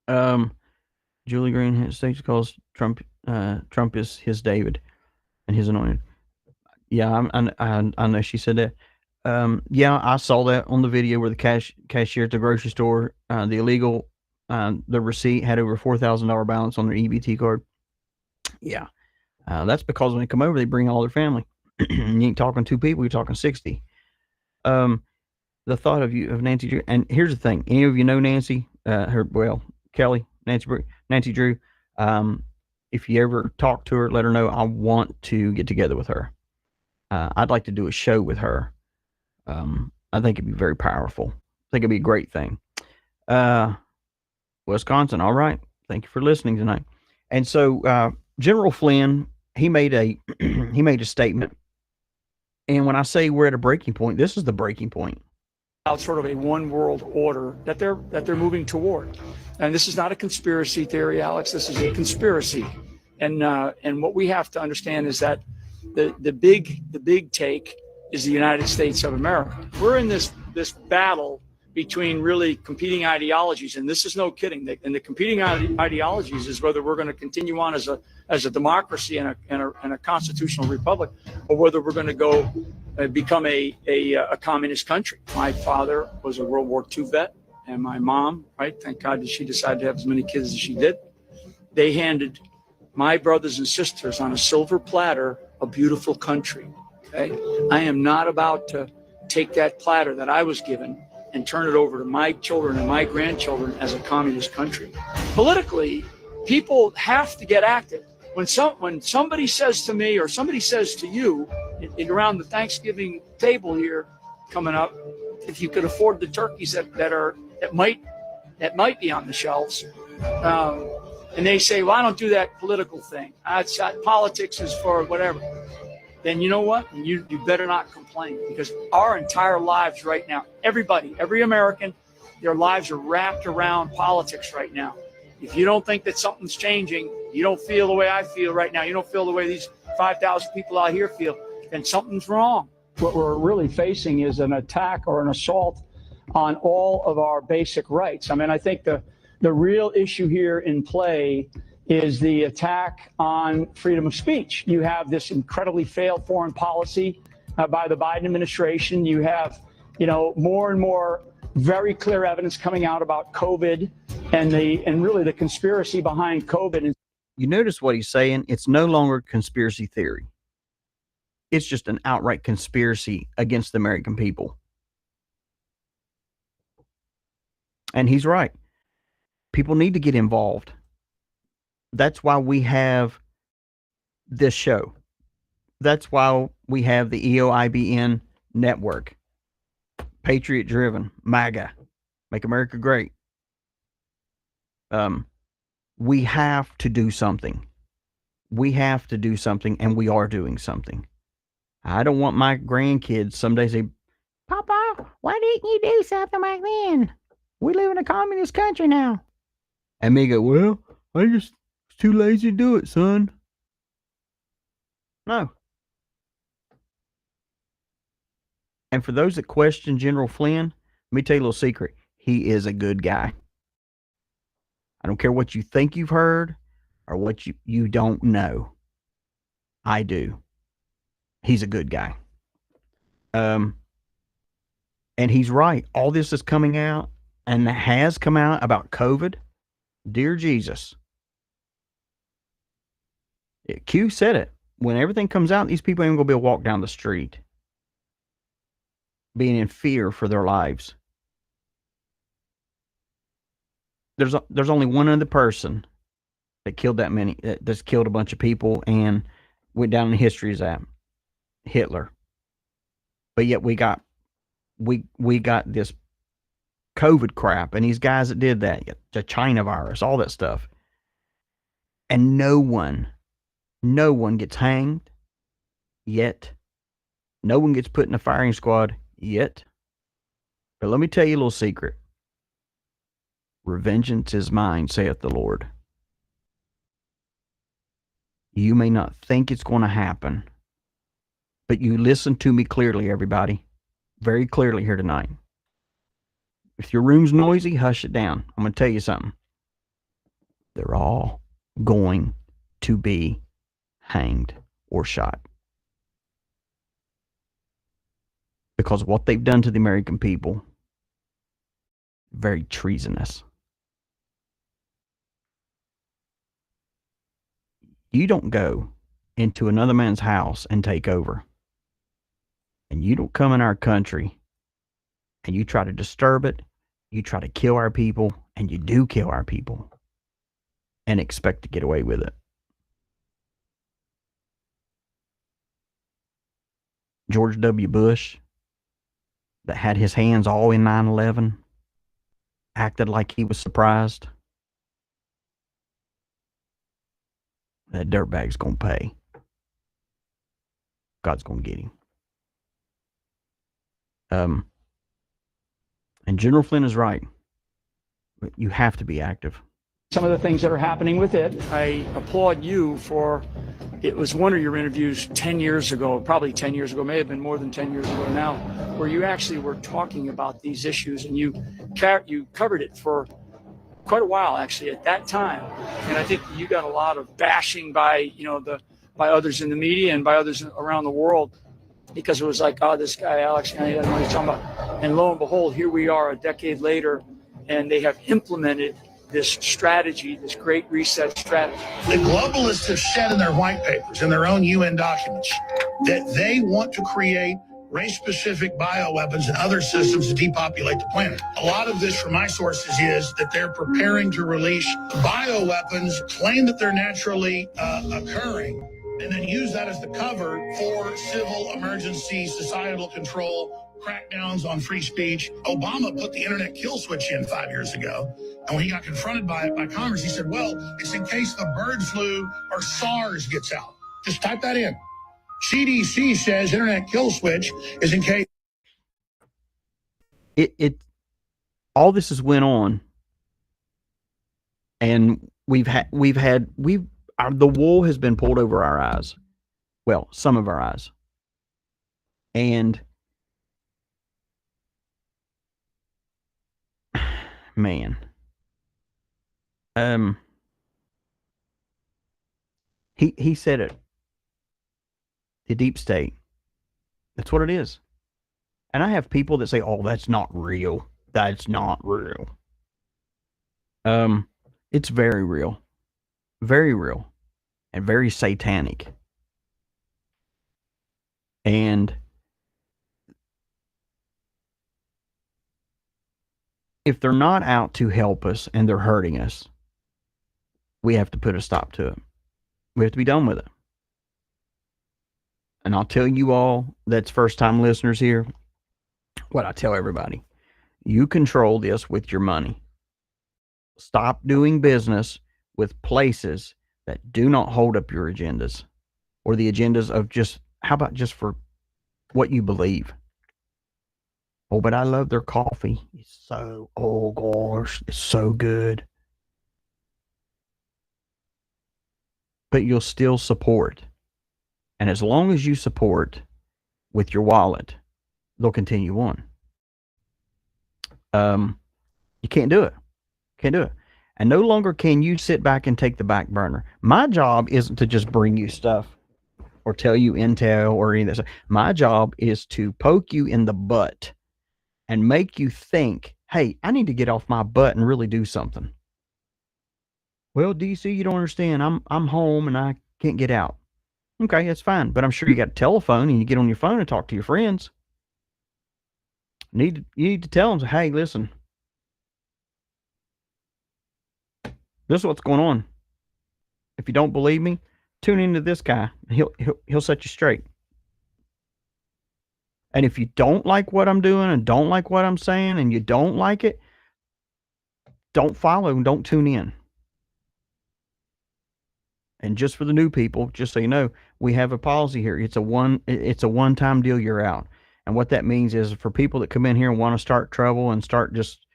Julie Green States calls Trump is his David and his anointed. Yeah, I know she said that. Yeah, I saw that on the video where the cashier at the grocery store, the illegal, the receipt had over $4,000 balance on their EBT card. Yeah, that's because when they come over, they bring all their family. You ain't talking 2 people, you're talking 60. The thought of Nancy Drew, and here's the thing: any of you know Nancy? Kelly, Nancy Drew. If you ever talk to her, let her know I want to get together with her. I'd like to do a show with her. I think it'd be very powerful. I think it'd be a great thing. Wisconsin, all right. Thank you for listening tonight. And so General Flynn, he made a he made a statement. And when I say we're at a breaking point, this is the breaking point. Out sort of a one world order that they're moving toward. And this is not a conspiracy theory, Alex. This is a conspiracy. And what we have to understand is that the big take is the United States of America. We're in this battle between really competing ideologies, and this is no kidding. And the competing ideologies is whether we're going to continue on as a democracy and a constitutional republic, or whether we're going to go become a communist country. My father was a World War II vet, and my mom, right? Thank God that she decided to have as many kids as she did. They handed my brothers and sisters on a silver platter a beautiful country. Okay, I am not about to take that platter that I was given and turn it over to my children and my grandchildren as a communist country. Politically, people have to get active. When somebody says to me or somebody says to you around the Thanksgiving table here coming up, if you could afford the turkeys that might be on the shelves, and they say, well, I don't do that political thing. Politics is for whatever. Then you know what? You better not complain, because our entire lives right now, every American, their lives are wrapped around politics right now. If you don't think that something's changing, you don't feel the way I feel right now, you don't feel the way these 5,000 people out here feel, then something's wrong. What we're really facing is an attack or an assault on all of our basic rights. I mean, I think the real issue here in play is the attack on freedom of speech. You have this incredibly failed foreign policy by the Biden administration. You have, more and more very clear evidence coming out about COVID and really the conspiracy behind COVID. You notice what he's saying? It's no longer conspiracy theory. It's just an outright conspiracy against the American people. And he's right. People need to get involved. That's why we have this show. That's why we have the EOIBN network. Patriot driven, MAGA, Make America Great. We have to do something. We have to do something, and we are doing something. I don't want my grandkids someday say, Papa, why didn't you do something back then? We live in a communist country now. And me go, well, I just was too lazy to do it, son. No. And for those that question General Flynn, let me tell you a little secret. He is a good guy. I don't care what you think you've heard or what you don't know. I do. He's a good guy. And he's right. All this is coming out and has come out about COVID. Dear Jesus. Q said it. When everything comes out, these people ain't going to be able to walk down the street being in fear for their lives. There's only one other person that killed that many, that's killed a bunch of people and went down in history as that Hitler. But yet we got this COVID crap and these guys that did that, the China virus, all that stuff. And no one gets hanged yet. No one gets put in a firing squad yet. But let me tell you a little secret. Revengeance is mine, saith the Lord. You may not think it's going to happen, but you listen to me clearly, everybody. Very clearly here tonight. If your room's noisy, hush it down. I'm going to tell you something. They're all going to be hanged or shot. Because of what they've done to the American people. Very treasonous. You don't go into another man's house and take over. And you don't come in our country and you try to disturb it. You try to kill our people, and you do kill our people and expect to get away with it. George W. Bush, that had his hands all in 9/11, acted like he was surprised, that dirtbag's going to pay. God's going to get him. And General Flynn is right. You have to be active. Some of the things that are happening with it, I applaud you for, it was one of your interviews 10 years ago, probably 10 years ago, may have been more than 10 years ago now, where you actually were talking about these issues, and you covered it for quite a while actually at that time. And I think you got a lot of bashing by, by others in the media and by others around the world, because it was like, oh, this guy, Alex, he doesn't know what he's talking about. And lo and behold, here we are a decade later, and they have implemented this strategy, this great reset strategy. The globalists have said in their white papers, in their own UN documents, that they want to create race-specific bioweapons and other systems to depopulate the planet. A lot of this, from my sources, is that they're preparing to release bioweapons, claim that they're naturally occurring, and then use that as the cover for civil emergency, societal control, crackdowns on free speech. Obama put the internet kill switch in 5 years ago. And when he got confronted by it by Congress, he said, well, it's in case the bird flu or SARS gets out. Just type that in. CDC says internet kill switch is in case. All this has went on, and the wool has been pulled over our eyes. Well, some of our eyes. And man, he said it. The deep state. That's what it is. And I have people that say, "Oh, that's not real. That's not real." It's very real, and very satanic. And if they're not out to help us and they're hurting us, we have to put a stop to it. We have to be done with it. And I'll tell you all that's first-time listeners here, what I tell everybody. You control this with your money. Stop doing business with places that do not hold up your agendas, or the agendas of just, how about just for what you believe? Oh, but I love their coffee. It's so, oh gosh, it's so good. But you'll still support. And as long as you support with your wallet, they'll continue on. You can't do it. Can't do it. And no longer can you sit back and take the back burner. My job isn't to just bring you stuff or tell you intel or any of that stuff. My job is to poke you in the butt and make you think, hey, I need to get off my butt and really do something. Well, DC, you don't understand. I'm home and I can't get out. Okay, that's fine. But I'm sure you got a telephone and you get on your phone and talk to your friends. You need to tell them, hey, listen, this is what's going on. If you don't believe me, tune into this guy. He'll set you straight. And if you don't like what I'm doing and don't like what I'm saying and you don't like it, don't follow and don't tune in. And just for the new people, just so you know, we have a policy here. It's a one-time deal, you're out. And what that means is for people that come in here and want to start trouble and start just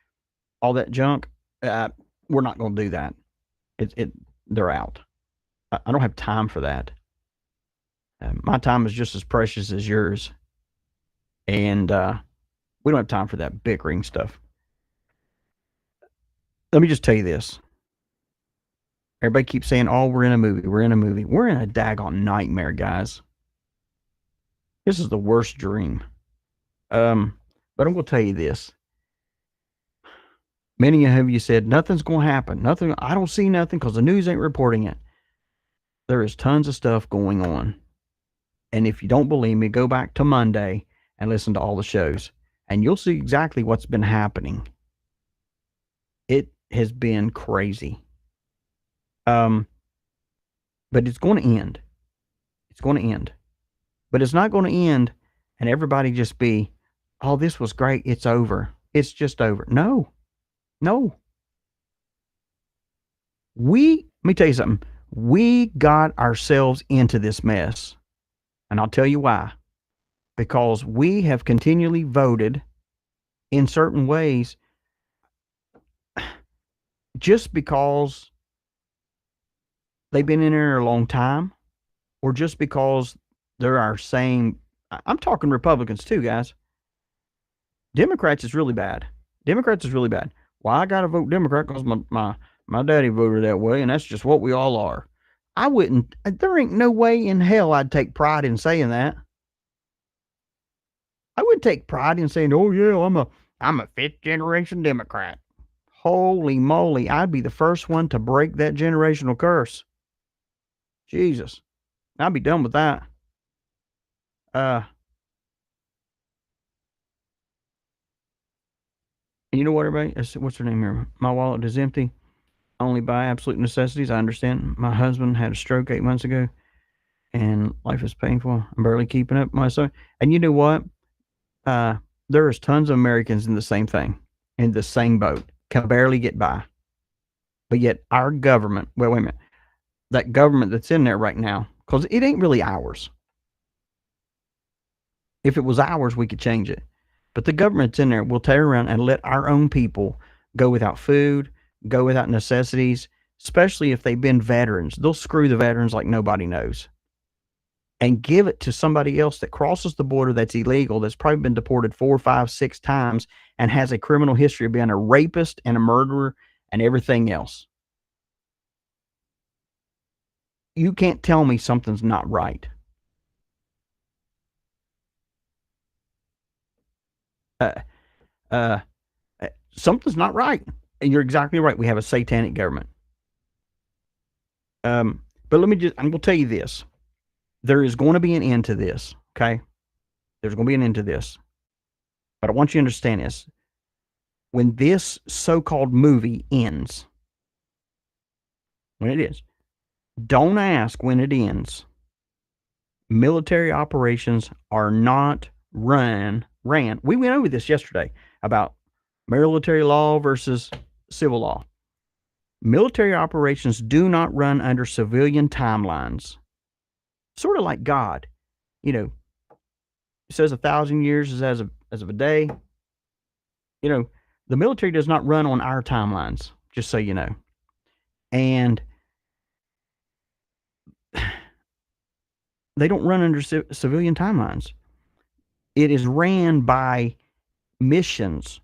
all that junk, we're not going to do that. They're out. I don't have time for that. My time is just as precious as yours. And we don't have time for that bickering stuff. Let me just tell you this. Everybody keeps saying, oh, we're in a movie. We're in a movie. We're in a daggone nightmare, guys. This is the worst dream. But I'm going to tell you this. Many of you said, nothing's going to happen. Nothing. I don't see nothing because the news ain't reporting it. There is tons of stuff going on. And if you don't believe me, go back to Monday and listen to all the shows. And you'll see exactly what's been happening. It has been crazy. But it's going to end. It's going to end. But it's not going to end and everybody just be, oh, this was great. It's over. It's just over. No. Let me tell you something. We got ourselves into this mess. And I'll tell you why. Because we have continually voted in certain ways just because they've been in there a long time, or just because they're our same. I'm talking Republicans too, guys. Democrats is really bad. Well, I got to vote Democrat because my daddy voted that way, and that's just what we all are. I wouldn't. There ain't no way in hell I'd take pride in saying that. I would take pride in saying, "Oh yeah, I'm a fifth generation Democrat." Holy moly, I'd be the first one to break that generational curse. Jesus, I'd be done with that. You know what, everybody? What's her name here? My wallet is empty. I only buy absolute necessities. I understand. My husband had a stroke 8 months ago, and life is painful. I'm barely keeping up my son. And you know what? There is tons of Americans in the same thing, in the same boat, can barely get by. But yet our government, wait a minute, that government that's in there right now, because it ain't really ours. If it was ours, we could change it. But the government's in there will tear around and let our own people go without food, go without necessities, especially if they've been veterans. They'll screw the veterans like nobody knows and give it to somebody else that crosses the border that's illegal, that's probably been deported 4, 5, 6 times and has a criminal history of being a rapist and a murderer and everything else. You can't tell me something's not right. Something's not right. And you're exactly right. We have a satanic government. But I'm going to tell you this. There is going to be an end to this, okay? There's going to be an end to this. But I want you to understand this. When this so-called movie ends, when it is, don't ask when it ends. Military operations are not ran. We went over this yesterday about military law versus civil law. Military operations do not run under civilian timelines. Sort of like God, it says 1,000 years is as of a day. The military does not run on our timelines, just so you know. And they don't run under civilian timelines. It is ran by missions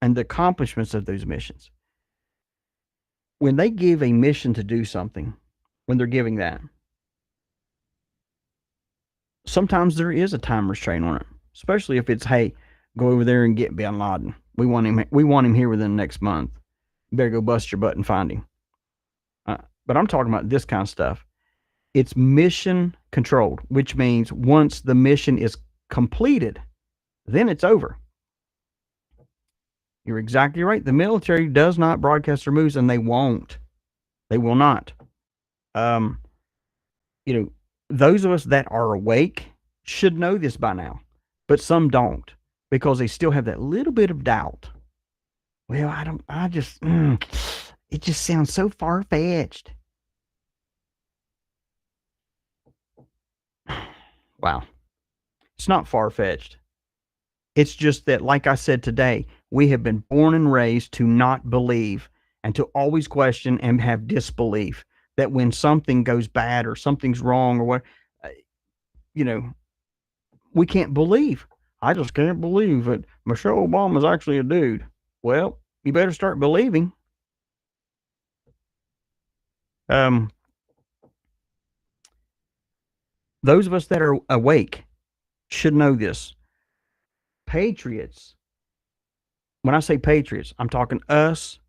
and the accomplishments of those missions. When they give a mission to do something, when they're giving that, sometimes there is a time restraint on it, especially if it's, hey, go over there and get Bin Laden. We want him here within the next month. You better go bust your butt and find him. But I'm talking about this kind of stuff. It's mission controlled, which means once the mission is completed, then it's over. You're exactly right. The military does not broadcast their moves, and they won't. They will not. Those of us that are awake should know this by now, but some don't because they still have that little bit of doubt. Well, it just sounds so far-fetched. Wow. It's not far-fetched. It's just that, like I said today, we have been born and raised to not believe and to always question and have disbelief that when something goes bad or something's wrong or what, we can't believe. I just can't believe that Michelle Obama's actually a dude. Well, you better start believing. Those of us that are awake should know this. Patriots, when I say patriots, I'm talking us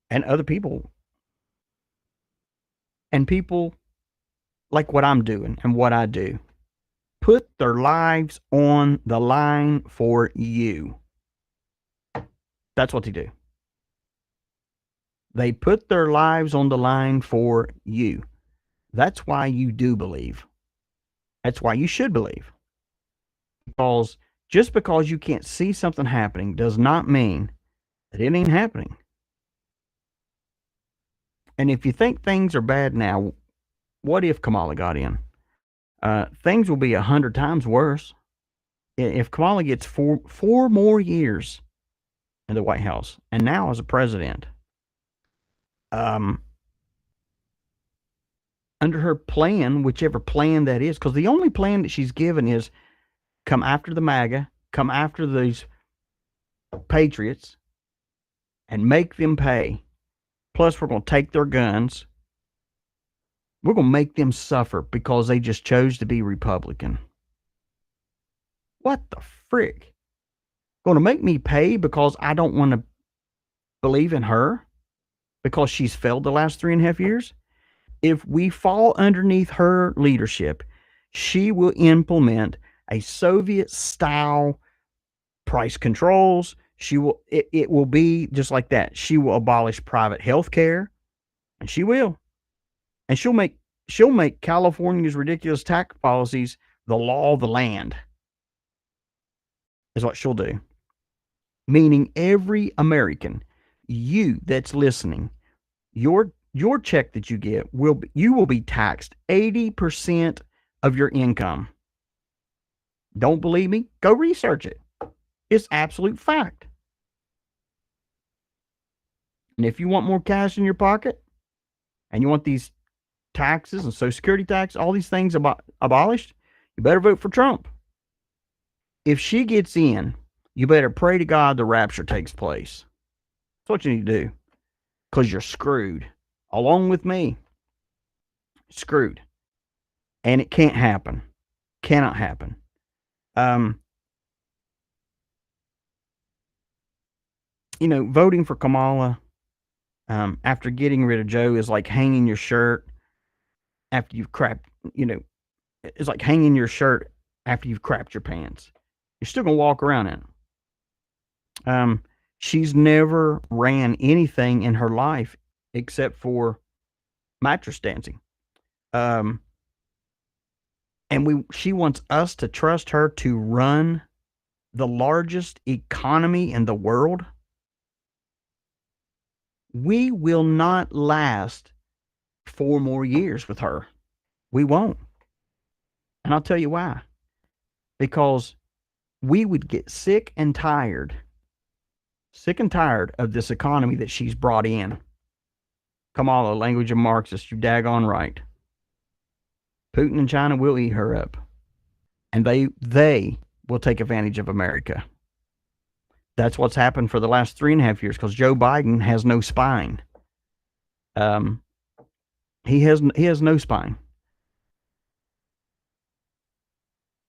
and other people. And people like what I'm doing and what I do. Put their lives on the line for you. That's what they do. They put their lives on the line for you. That's why you do believe. That's why you should believe. Because Just because you can't see something happening does not mean that it ain't happening. And if you think things are bad now, what if Kamala got in? Things will be 100 times worse. If Kamala gets four more years in the White House, and now as a president, under her plan, whichever plan that is, because the only plan that she's given is come after the MAGA, come after these patriots, and make them pay. Plus, we're going to take their guns. We're going to make them suffer because they just chose to be Republican. What the frick? Going to make me pay because I don't want to believe in her? Because she's failed the last 3.5 years? If we fall underneath her leadership, she will implement a Soviet-style price controls. It will be just like that. She will abolish private health care, and she will. And she'll make California's ridiculous tax policies the law of the land. Is what she'll do. Meaning every American, you that's listening, your check that you get you will be taxed 80% of your income. Don't believe me? Go research it. It's absolute fact. And if you want more cash in your pocket, and you want these taxes and Social Security tax, all these things abolished, you better vote for Trump. If she gets in, you better pray to God the rapture takes place. That's what you need to do. Because you're screwed. Along with me. Screwed. And it can't happen. Cannot happen. Voting for Kamala after getting rid of Joe is like hanging your shirt after you've crapped, it's like hanging your shirt after you've crapped your pants. You're still going to walk around in it. She's never ran anything in her life except for mattress dancing. And she wants us to trust her to run the largest economy in the world. We will not last 4 more years with her. We won't. And I'll tell you why. Because we would get sick and tired of this economy that she's brought in. Kamala, language of Marxists, you daggone right. Putin and China will eat her up. And they will take advantage of America. That's what's happened for the last 3.5 years because Joe Biden has no spine. He has no spine.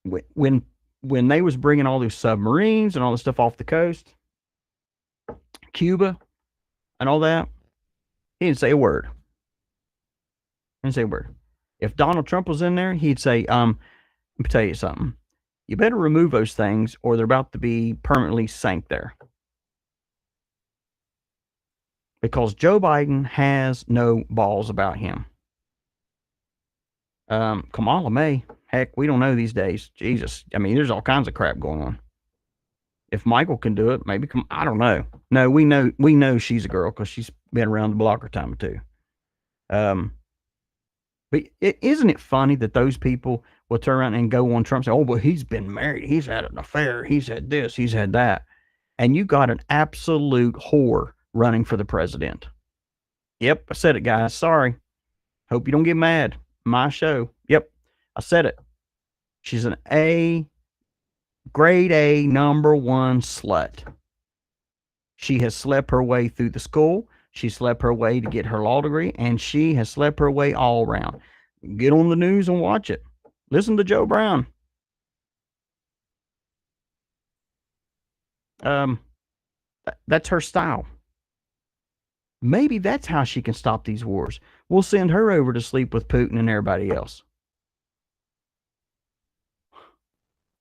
When they was bringing all these submarines and all this stuff off the coast, Cuba and all that, he didn't say a word. He didn't say a word. If Donald Trump was in there, he'd say, let me tell you something. You better remove those things or they're about to be permanently sank there. Because Joe Biden has no balls about him. Kamala may. Heck, we don't know these days. Jesus. I mean, there's all kinds of crap going on. If Michael can do it, maybe I don't know. No, we know she's a girl because she's been around the block a time or two. But isn't it funny that those people will turn around and go on Trump and say, oh, but he's been married. He's had an affair. He's had this. He's had that. And you got an absolute whore running for the president. Yep, I said it, guys. Sorry. Hope you don't get mad. My show. Yep, I said it. She's an grade A, #1 slut. She has slept her way through the school. She slept her way to get her law degree, and she has slept her way all around. Get on the news and watch it. Listen to Joe Brown. That's her style. Maybe that's how she can stop these wars. We'll send her over to sleep with Putin and everybody else.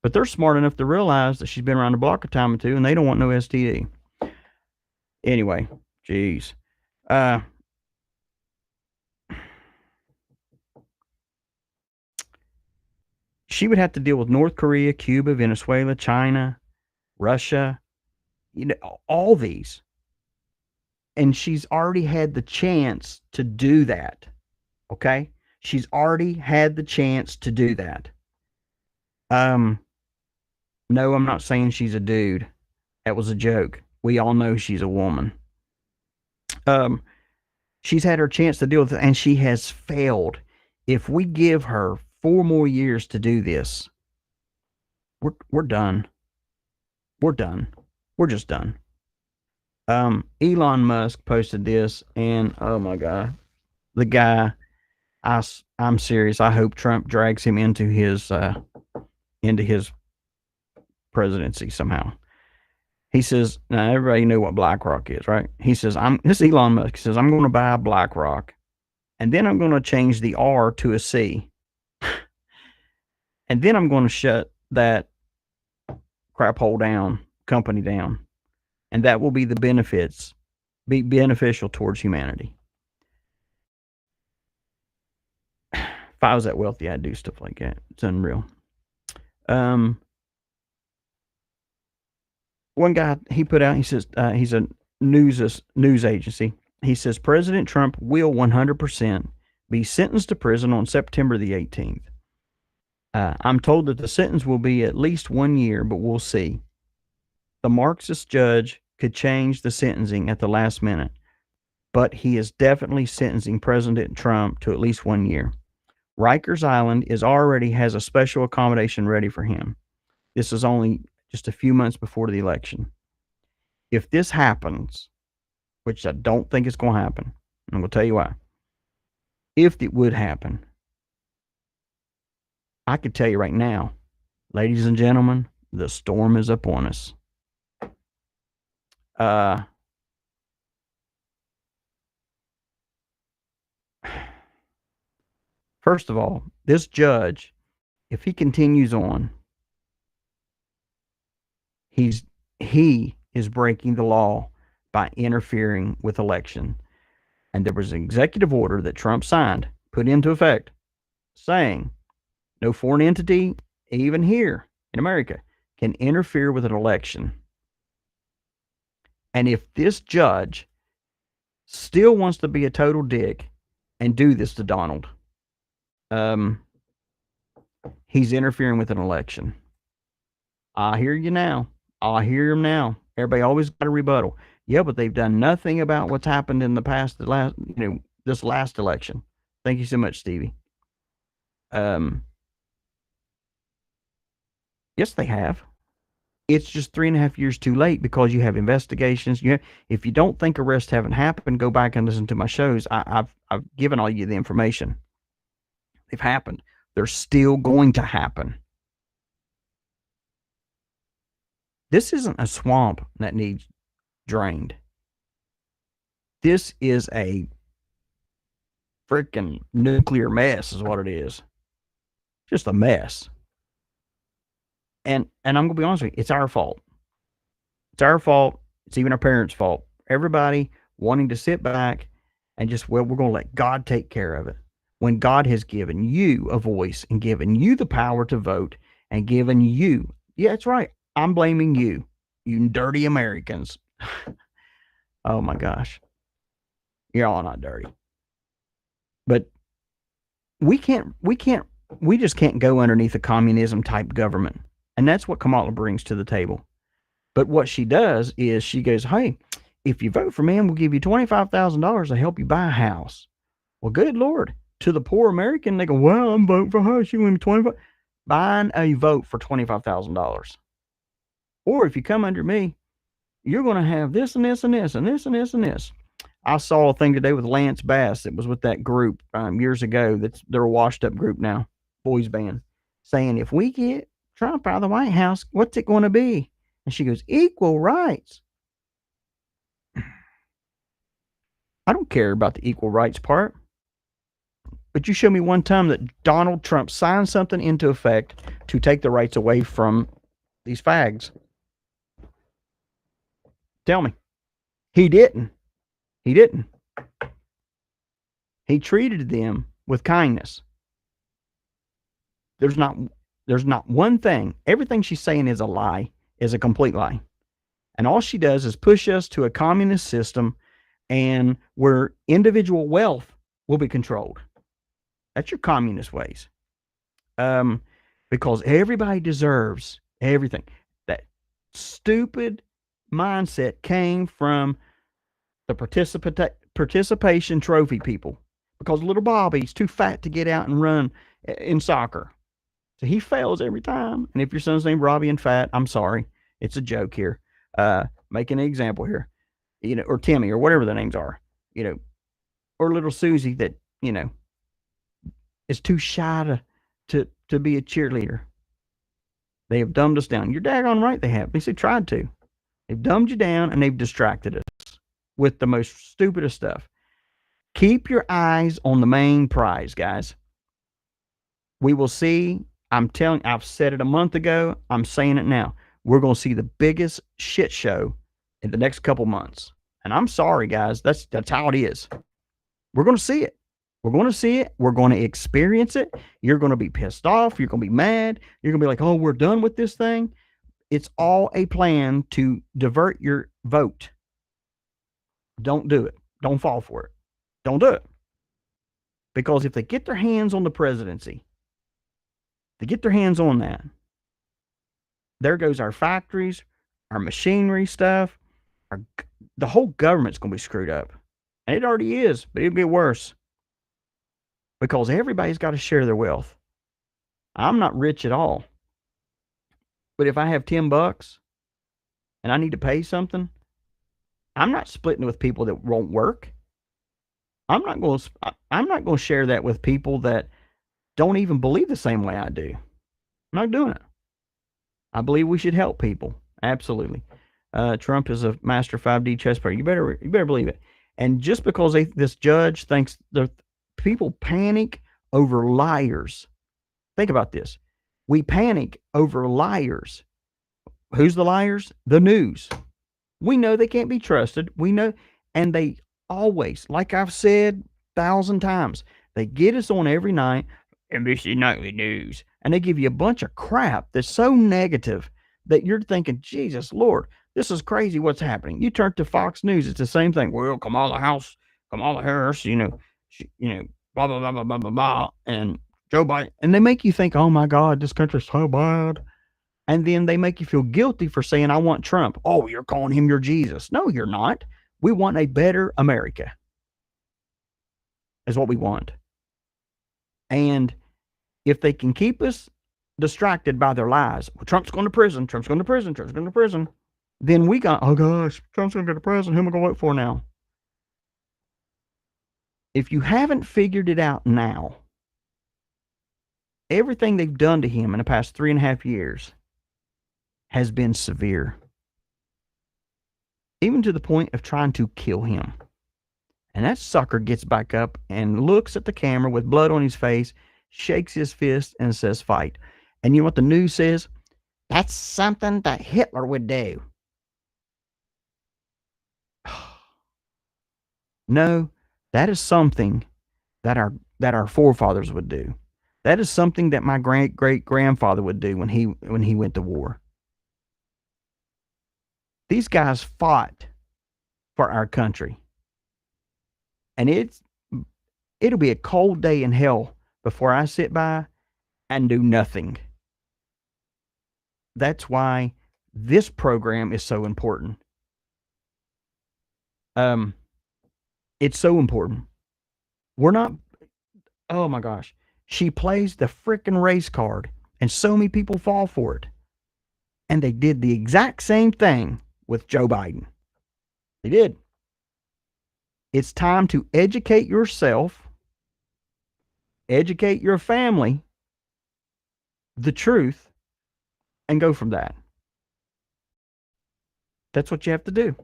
But they're smart enough to realize that she's been around the block a time or two, and they don't want no STD. Anyway, geez. she would have to deal with North Korea, Cuba, Venezuela, China, Russia, all these. And she's already had the chance to do that. Okay? She's already had the chance to do that. No, I'm not saying she's a dude. That was a joke. We all know she's a woman. She's had her chance to deal with it, and she has failed. If we give her 4 more years to do this, we're done. We're done. We're just done. Elon Musk posted this, and oh my God, the guy, I'm serious. I hope Trump drags him into his presidency somehow. He says, now everybody knew what BlackRock is, right? He says, this Elon Musk says, I'm going to buy BlackRock, and then I'm going to change the R to a C. And then I'm going to shut that crap hole down, company down. And that will be be beneficial towards humanity. If I was that wealthy, I'd do stuff like that. It's unreal. One guy, he put out, he says, he's a news agency. He says, President Trump will 100% be sentenced to prison on September the 18th. I'm told that the sentence will be at least 1 year, but we'll see. The Marxist judge could change the sentencing at the last minute, but he is definitely sentencing President Trump to at least 1 year. Rikers Island already has a special accommodation ready for him. This is only just a few months before the election. If this happens, which I don't think it's going to happen, I'm going to tell you why. If it would happen, I could tell you right now, ladies and gentlemen, the storm is upon us. First of all, this judge, if he continues on, he is breaking the law by interfering with election. And there was an executive order that Trump signed, put into effect, saying no foreign entity, even here in America, can interfere with an election. And if this judge still wants to be a total dick and do this to Donald, he's interfering with an election. I hear you now. I hear him now. Everybody always got a rebuttal. Yeah, but they've done nothing about what's happened in the past, this last election. Thank you so much, Stevie. Yes, they have. It's just 3.5 years too late because you have investigations. If you don't think arrests haven't happened, go back and listen to my shows. I've given all you the information. They've happened. They're still going to happen. This isn't a swamp that needs drained. This is a freaking nuclear mess is what it is. Just a mess. And I'm going to be honest with you, it's our fault. It's our fault. It's even our parents' fault. Everybody wanting to sit back and just, we're going to let God take care of it. When God has given you a voice and given you the power to vote and given you, yeah, that's right. I'm blaming you, you dirty Americans. Oh my gosh. You're all not dirty. But we just can't go underneath a communism type government. And that's what Kamala brings to the table. But what she does is she goes, hey, if you vote for me, we'll give you $25,000 to help you buy a house. Well, good Lord. To the poor American, they go, well, I'm voting for her. She wins $25,000. Buying a vote for $25,000. Or if you come under me, you're going to have this and this and this and this and this and this. I saw a thing today with Lance Bass. It was with that group years ago. They're a washed up group now, boys band, saying if we get Trump out of the White House, what's it going to be? And she goes, equal rights. I don't care about the equal rights part. But you show me one time that Donald Trump signed something into effect to take the rights away from these fags. Tell me. He didn't. He didn't. He treated them with kindness. There's not There's not one thing. Everything she's saying is a lie, is a complete lie. And all she does is push us to a communist system and where individual wealth will be controlled. That's your communist ways. Because everybody deserves everything. That stupid mindset came from the participation trophy people. Because little Bobby's too fat to get out and run in soccer. So he fails every time. And if your son's named Robbie and fat, I'm sorry. It's a joke here. Making an example here. Or Timmy or whatever the names are. Or little Susie that, is too shy to be a cheerleader. They have dumbed us down. You're daggone right they have. At least they tried to. They've dumbed you down and they've distracted us with the most stupidest stuff. Keep your eyes on the main prize, guys. We will see. I've said it a month ago. I'm saying it now. We're going to see the biggest shit show in the next couple months. And I'm sorry, guys. That's how it is. We're going to see it. We're going to see it. We're going to experience it. You're going to be pissed off. You're going to be mad. You're going to be like, oh, we're done with this thing. It's all a plan to divert your vote. Don't do it. Don't fall for it. Don't do it. Because if they get their hands on the presidency, they get their hands on that, there goes our factories, our machinery stuff. The whole government's going to be screwed up. And it already is, but it'll get worse. Because everybody's got to share their wealth. I'm not rich at all. But if I have $10 and I need to pay something, I'm not splitting it with people that won't work. I'm not going to share that with people that don't even believe the same way I do. I'm not doing it. I believe we should help people. Absolutely. Trump is a master 5D chess player. You better believe it. And just because this judge thinks the people panic over liars. Think about this. We panic over liars. Who's the liars? The news. We know they can't be trusted. We know, and they always, like I've said 1,000 times, they get us on every night. NBC Nightly News. And they give you a bunch of crap that's so negative that you're thinking, Jesus Lord, this is crazy what's happening. You turn to Fox News, it's the same thing. Well, Kamala Harris, blah, blah, blah, blah, blah, blah, blah. And Joe Biden. And they make you think, oh my God, this country's so bad. And then they make you feel guilty for saying, I want Trump. Oh, you're calling him your Jesus. No, you're not. We want a better America. Is what we want. And if they can keep us distracted by their lies, well, Trump's going to prison, Trump's going to prison, Trump's going to prison, then we got, oh gosh, Trump's going to go to prison. Who am I going to vote for now? If you haven't figured it out now, everything they've done to him in the past 3.5 years has been severe. Even to the point of trying to kill him. And that sucker gets back up and looks at the camera with blood on his face, shakes his fist, and says, fight. And you know what the news says? That's something that Hitler would do. No, that is something that our forefathers would do. That is something that my great-great-grandfather would do when he went to war. These guys fought for our country. And it'll be a cold day in hell before I sit by and do nothing. That's why this program is so important. It's so important. We're not, oh my gosh. She plays the frickin' race card and so many people fall for it. And they did the exact same thing with Joe Biden. They did. It's time to educate yourself, educate your family, the truth, and go from that. That's what you have to do.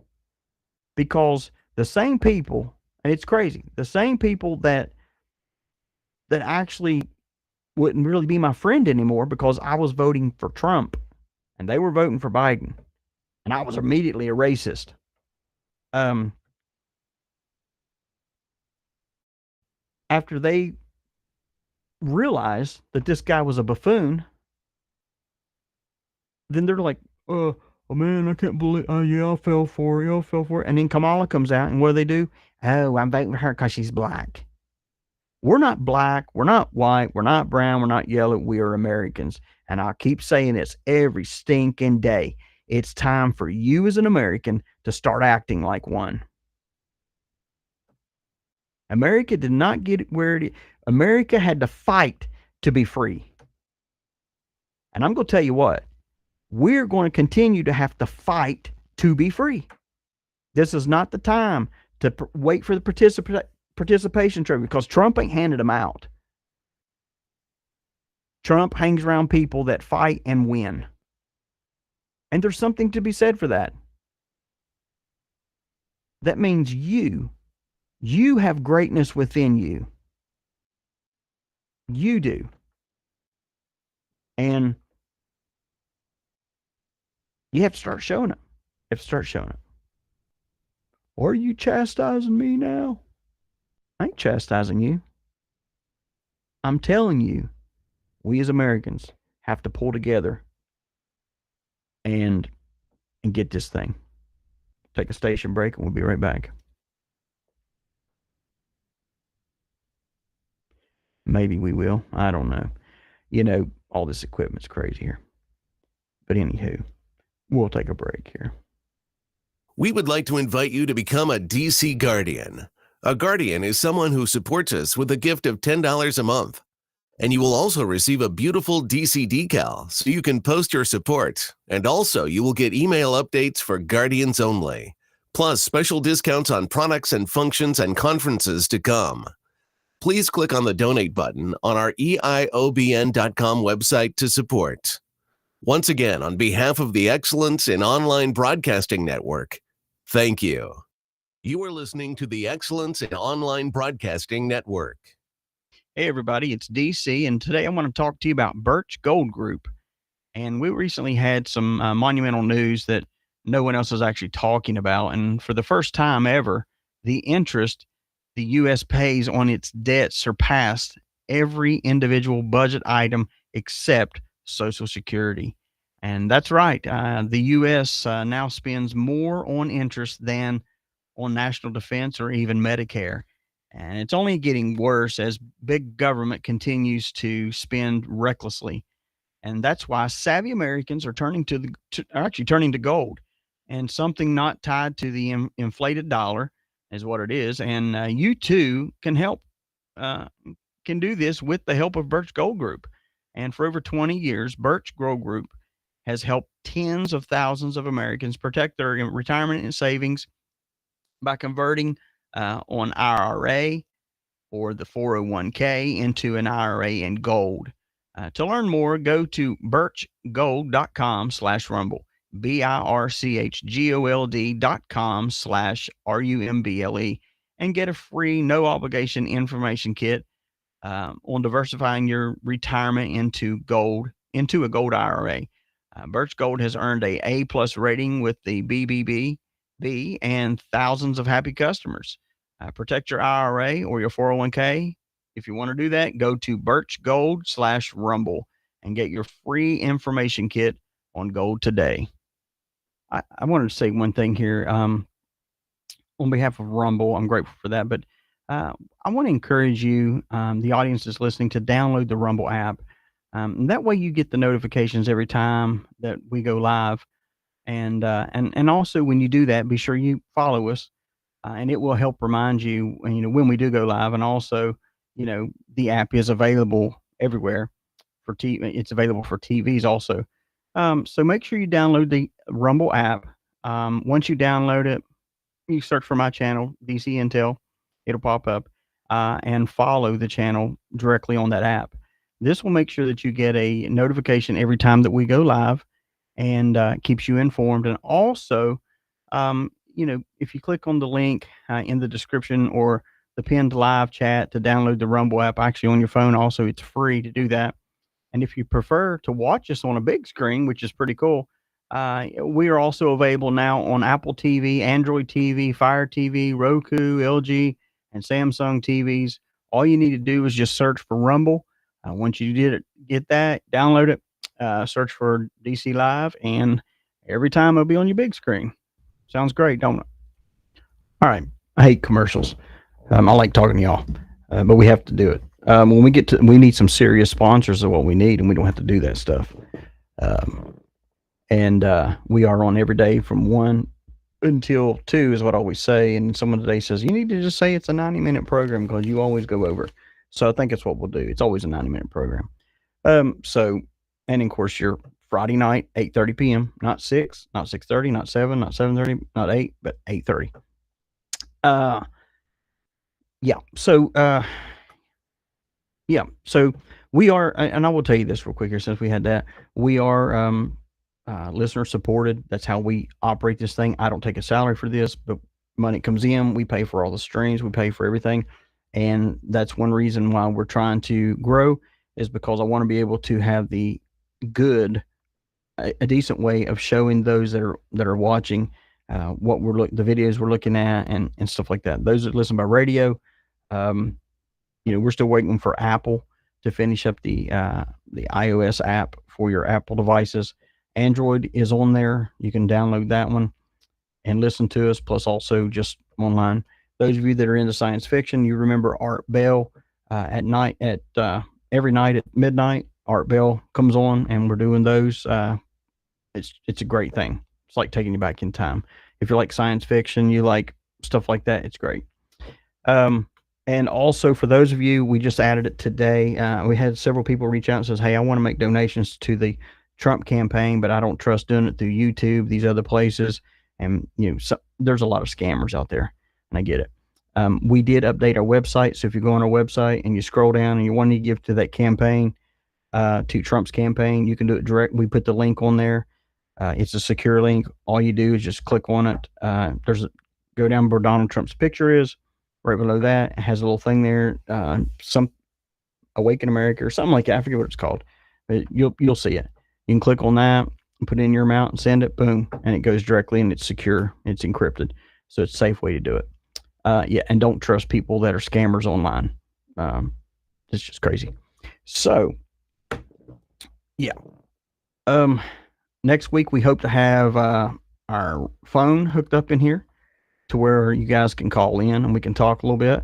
Because the same people, and it's crazy, the same people that actually wouldn't really be my friend anymore because I was voting for Trump and they were voting for Biden. And I was immediately a racist. After they realized that this guy was a buffoon then they're like, oh man, I can't believe, yeah, I fell for it. Yeah, I fell for it. And then Kamala comes out, and what do? Oh, I'm voting for her because she's black. We're not black. We're not white. We're not brown. We're not yellow. We are Americans. And I'll keep saying this every stinking day. It's time for you as an American to start acting like one. America did not get it where it is. America had to fight to be free. And I'm going to tell you what, we're going to continue to have to fight to be free. This is not the time to wait for the participation trophy because Trump ain't handed them out. Trump hangs around people that fight and win. And there's something to be said for that. That means you have greatness within you. You do. And you have to start showing it. You have to start showing it. Are you chastising me now? I ain't chastising you. I'm telling you, we as Americans have to pull together and get this thing. Take a station break and we'll be right back. Maybe we will. I don't know. You know, all this equipment's crazy here. But anywho, we'll take a break here. We would like to invite you to become a DC Guardian. A Guardian is someone who supports us with a gift of $10 a month. And you will also receive a beautiful DC decal so you can post your support. And also you will get email updates for Guardians only, plus special discounts on products and functions and conferences to come. Please click on the donate button on our EIOBN.com website to support. Once again, on behalf of the Excellence in Online Broadcasting Network, thank you. You are listening to the Excellence in Online Broadcasting Network. Hey everybody, it's DC, and today I want to talk to you about Birch Gold Group. And we recently had some monumental news that no one else is actually talking about. And for the first time ever, the interest the U.S. pays on its debt surpassed every individual budget item except Social Security. And that's right. The U.S. Now spends more on interest than on national defense or even Medicare. And it's only getting worse as big government continues to spend recklessly. And that's why savvy Americans are turning to gold, and something not tied to the inflated dollar is what it is. And you too can can do this with the help of Birch Gold Group. And for over 20 years, Birch Gold Group has helped tens of thousands of Americans protect their retirement and savings by converting on IRA or the 401k into an IRA in gold. To learn more, go to birchgold.com/rumble, birchgold.com/rumble, and get a free, no obligation information kit on diversifying your retirement into a gold IRA. Birch Gold has earned a A+ rating with the BBB and thousands of happy customers. Protect your IRA or your 401k. If you want to do that, go to birchgold/rumble and get your free information kit on gold today. I wanted to say one thing here. On behalf of Rumble, I'm grateful for that, but I want to encourage you, the audience that's listening, to download the Rumble app. That way you get the notifications every time that we go live. And also when you do that, be sure you follow us, and it will help remind you, when we do go live. And also, the app is available everywhere for TV. It's available for TVs also. So make sure you download the Rumble app. Once you download it, you search for my channel, DC Intel. It'll pop up, and follow the channel directly on that app. This will make sure that you get a notification every time that we go live, and keeps you informed. And also, if you click on the link in the description or the pinned live chat to download the Rumble app, actually on your phone also, it's free to do that. And if you prefer to watch us on a big screen, which is pretty cool, we are also available now on Apple TV, Android TV, Fire TV, Roku, LG, and Samsung TVs. All you need to do is just search for Rumble. Once you get that, download it, Search for DC Live, and every time it'll be on your big screen. Sounds great, don't it? All right. I hate commercials. I like talking to y'all, but we have to do it. When we get to, we need some serious sponsors of what we need, and we don't have to do that stuff. We are on every day from 1 until 2 is what I always say. And someone today says, you need to just say it's a 90-minute program because you always go over. So I think that's what we'll do. It's always a 90-minute program. And of course, your Friday night, 8:30 p.m., not 6, not 6:30, not 7, not 7:30, not 8, but 8:30. So we are, and I will tell you this real quick here since we had that, we are listener supported. That's how we operate this thing. I don't take a salary for this, but money comes in, we pay for all the streams, we pay for everything. And that's one reason why we're trying to grow, is because I want to be able to have the good, a decent way of showing those that are watching what the videos we're looking at and stuff like that. Those that listen by radio, we're still waiting for Apple to finish up the iOS app for your Apple devices. Android is on there. You can download that one and listen to us, plus also just online. Those of you that are into science fiction, you remember Art Bell every night at midnight. Art Bell comes on, and we're doing those. It's a great thing. It's like taking you back in time. If you like science fiction, you like stuff like that, it's great. And also for those of you, we just added it today. We had several people reach out and says, hey, I want to make donations to the Trump campaign, but I don't trust doing it through YouTube, these other places. And, there's a lot of scammers out there, and I get it. We did update our website. So if you go on our website and you scroll down and you want to give to that campaign, to Trump's campaign, you can do it direct. We put the link on there. It's a secure link. All you do is just click on it. Go down where Donald Trump's picture is. Right below that, it has a little thing there. Some Awaken America or something like that. I forget what it's called, but you'll see it. You can click on that and put in your amount and send it. Boom, and it goes directly, and it's secure. It's encrypted, so it's a safe way to do it. And don't trust people that are scammers online. It's just crazy. So, next week we hope to have our phone hooked up in here to where you guys can call in and we can talk a little bit.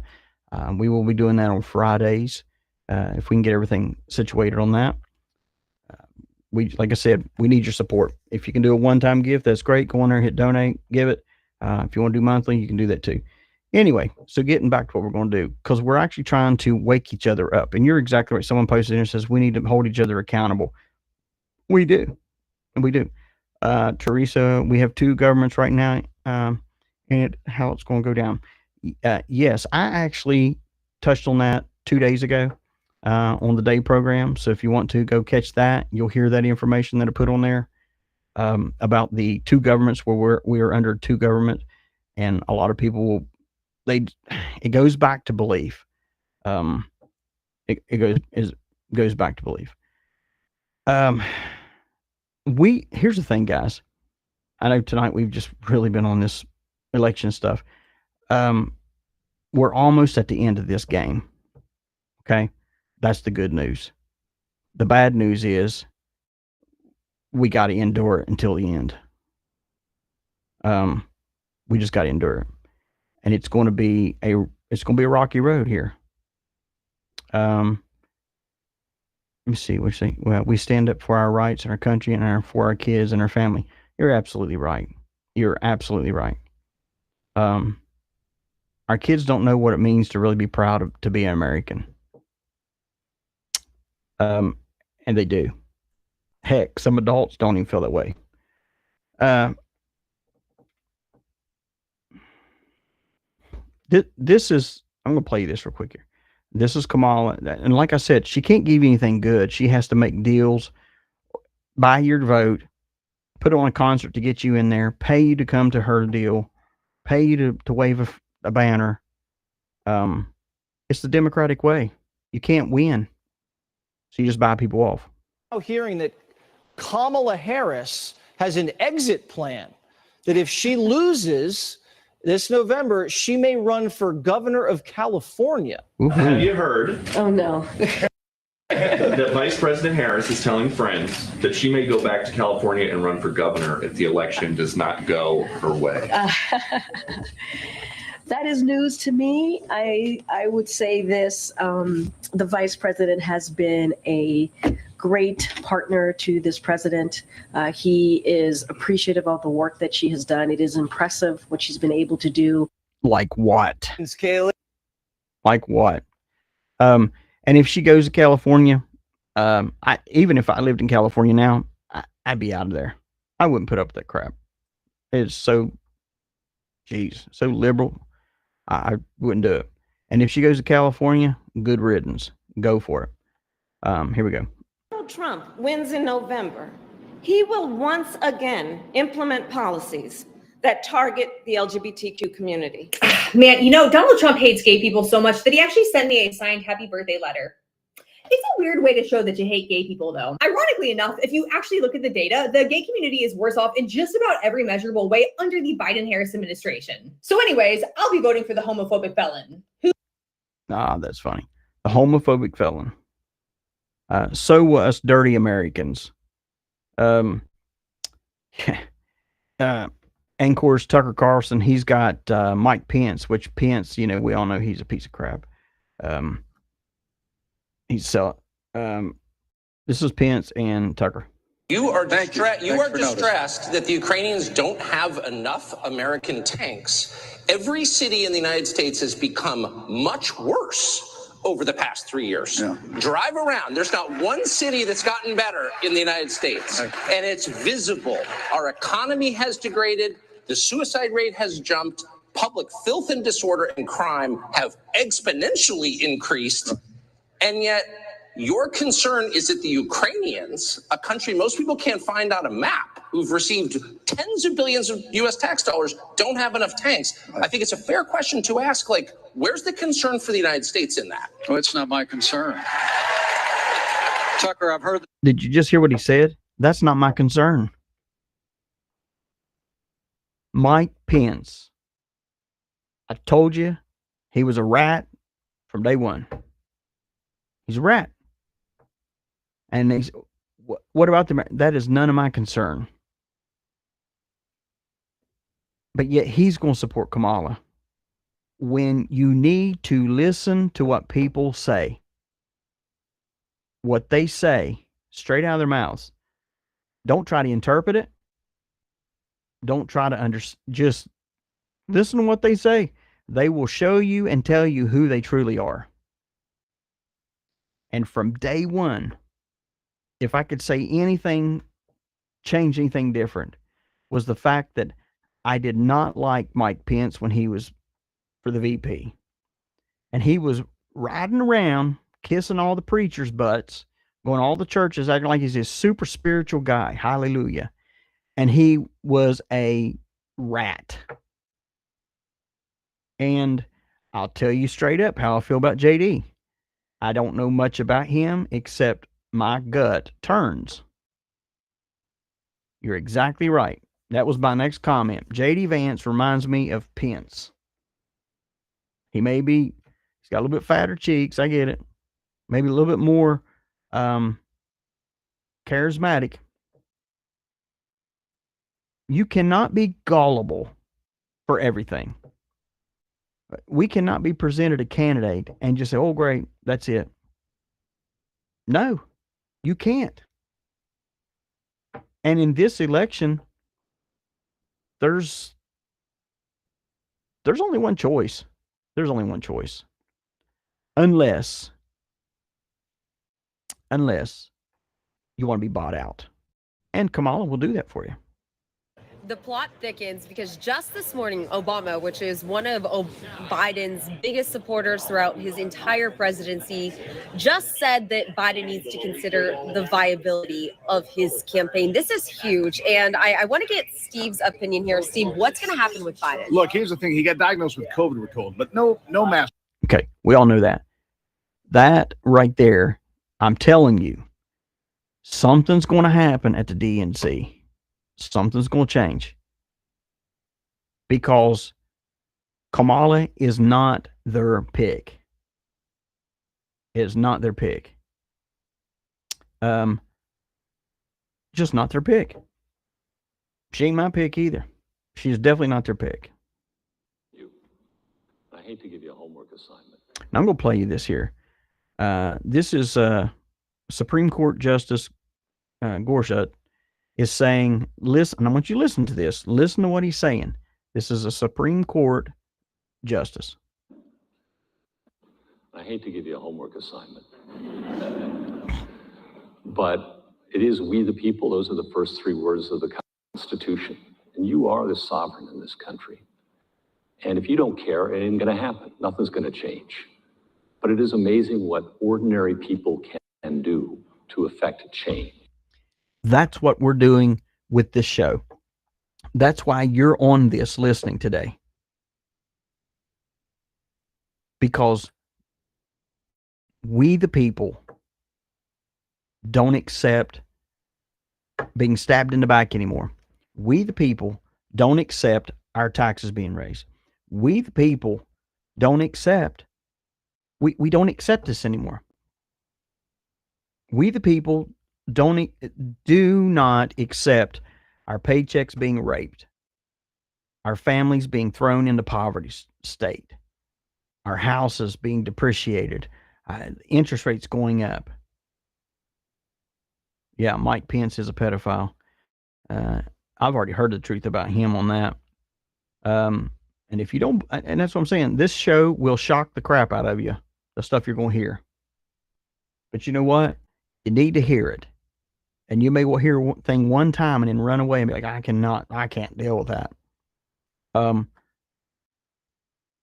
We will be doing that on Fridays if we can get everything situated on that. Like I said, we need your support. If you can do a one-time gift, that's great. Go on there, hit donate, give it. If you want to do monthly, you can do that too. Anyway, so getting back to what we're going to do, because we're actually trying to wake each other up. And you're exactly right. Someone posted in and says we need to hold each other accountable. We do. And we do. Teresa, we have 2 governments right now, and how it's going to go down. Yes, I actually touched on that 2 days ago on the day program. So if you want to go catch that, you'll hear that information that I put on there about the 2 governments where we are under 2 governments. And a lot of people it goes back to belief. It goes back to belief. Here's the thing, guys. I know tonight we've just really been on this election stuff. We're almost at the end of this game. Okay. That's the good news. The bad news is we got to endure it until the end. We just got to endure it. And it's going to be a rocky road here. Let me see what you say. Well, we stand up for our rights and our country and for our kids and our family. You're absolutely right. You're absolutely right. Our kids don't know what it means to really be proud to be an American. And they do. Heck, some adults don't even feel that way. This is, I'm going to play you this real quick here. This is Kamala. And like I said, she can't give you anything good. She has to make deals, buy your vote, put on a concert to get you in there, pay you to come to her deal, pay you to wave a banner. It's the Democratic way. You can't win. So you just buy people off. Hearing that Kamala Harris has an exit plan, that if she loses this November, she may run for governor of California. Have you heard? Oh, no. that Vice President Harris is telling friends that she may go back to California and run for governor if the election does not go her way. That is news to me. I would say this, the vice president has been a great partner to this president. He is appreciative of the work that she has done. It is impressive what she's been able to do. Like what? Scale it. Like what? And if she goes to California, even if I lived in California now, I'd be out of there. I wouldn't put up with that crap. It's so, so liberal. I wouldn't do it. And if she goes to California, good riddance. Go for it. Here we go. Donald Trump wins in November. He will once again implement policies that target the LGBTQ community. Man, Donald Trump hates gay people so much that he actually sent me a signed happy birthday letter. It's a weird way to show that you hate gay people, though. Ironically enough, if you actually look at the data, the gay community is worse off in just about every measurable way under the Biden-Harris administration. So anyways, I'll be voting for the homophobic felon. That's funny. The homophobic felon. So were us dirty Americans. And of course, Tucker Carlson, he's got Mike Pence, which Pence, we all know he's a piece of crap. This is Pence and Tucker. You are distressed that the Ukrainians don't have enough American tanks. Every city in the United States has become much worse over the past 3 years. Yeah. Drive around. There's not one city that's gotten better in the United States. And it's visible. Our economy has degraded. The suicide rate has jumped. Public filth and disorder and crime have exponentially increased. And yet your concern is that the Ukrainians, a country most people can't find on a map, who've received tens of billions of U.S. tax dollars, don't have enough tanks. I think it's a fair question to ask, where's the concern for the United States in that? Well, it's not my concern. Tucker, I've heard. Did you just hear what he said? That's not my concern. Mike Pence. I told you he was a rat from day one. He's a rat. And he's, what about that is none of my concern. But yet he's going to support Kamala. When you need to listen to what people say, what they say straight out of their mouths, don't try to interpret it. Don't try to just listen to what they say. They will show you and tell you who they truly are. And from day one, if I could say anything, change anything different, was the fact that I did not like Mike Pence when he was for the VP. And he was riding around, kissing all the preachers' butts, going to all the churches, acting like he's this super spiritual guy. Hallelujah. And he was a rat. And I'll tell you straight up how I feel about JD. I don't know much about him except my gut turns. You're exactly right. That was my next comment. JD Vance reminds me of Pence. He's got a little bit fatter cheeks. I get it. Maybe a little bit more charismatic. You cannot be gullible for everything. We cannot be presented a candidate and just say, oh, great, that's it. No, you can't. And in this election, there's only one choice. There's only one choice. Unless you want to be bought out. And Kamala will do that for you. The plot thickens because just this morning, Obama, which is one of Biden's biggest supporters throughout his entire presidency, just said that Biden needs to consider the viability of his campaign. This is huge. And I want to get Steve's opinion here. Steve, what's going to happen with Biden? Look, here's the thing. He got diagnosed with COVID, we're told, but no mask. Okay, we all know that. That right there, I'm telling you, something's going to happen at the DNC. Something's going to change because Kamala is not their pick. It is not their pick. Just not their pick. She ain't my pick either. She's definitely not their pick. I hate to give you a homework assignment. Now I'm going to play you this here. This is Supreme Court Justice Gorsuch is saying, listen, and I want you to listen to this. Listen to what he's saying. This is a Supreme Court Justice. I hate to give you a homework assignment. But it is we the people. Those are the first three words of the Constitution. And you are the sovereign in this country. And if you don't care, it ain't going to happen. Nothing's going to change. But it is amazing what ordinary people can do to affect change. That's what we're doing with this show. That's why you're on this listening today. Because we, the people, don't accept being stabbed in the back anymore. We, the people, don't accept our taxes being raised. We, the people, don't accept. We don't accept this anymore. We, the people, do not accept our paychecks being raped, our families being thrown into poverty state, our houses being depreciated, interest rates going up. Yeah, Mike Pence is a pedophile. I've already heard the truth about him on that. And if you don't, and that's what I'm saying, this show will shock the crap out of you, the stuff you're going to hear. But you know what? You need to hear it. And you may well hear one thing one time and then run away and be like, I can't deal with that.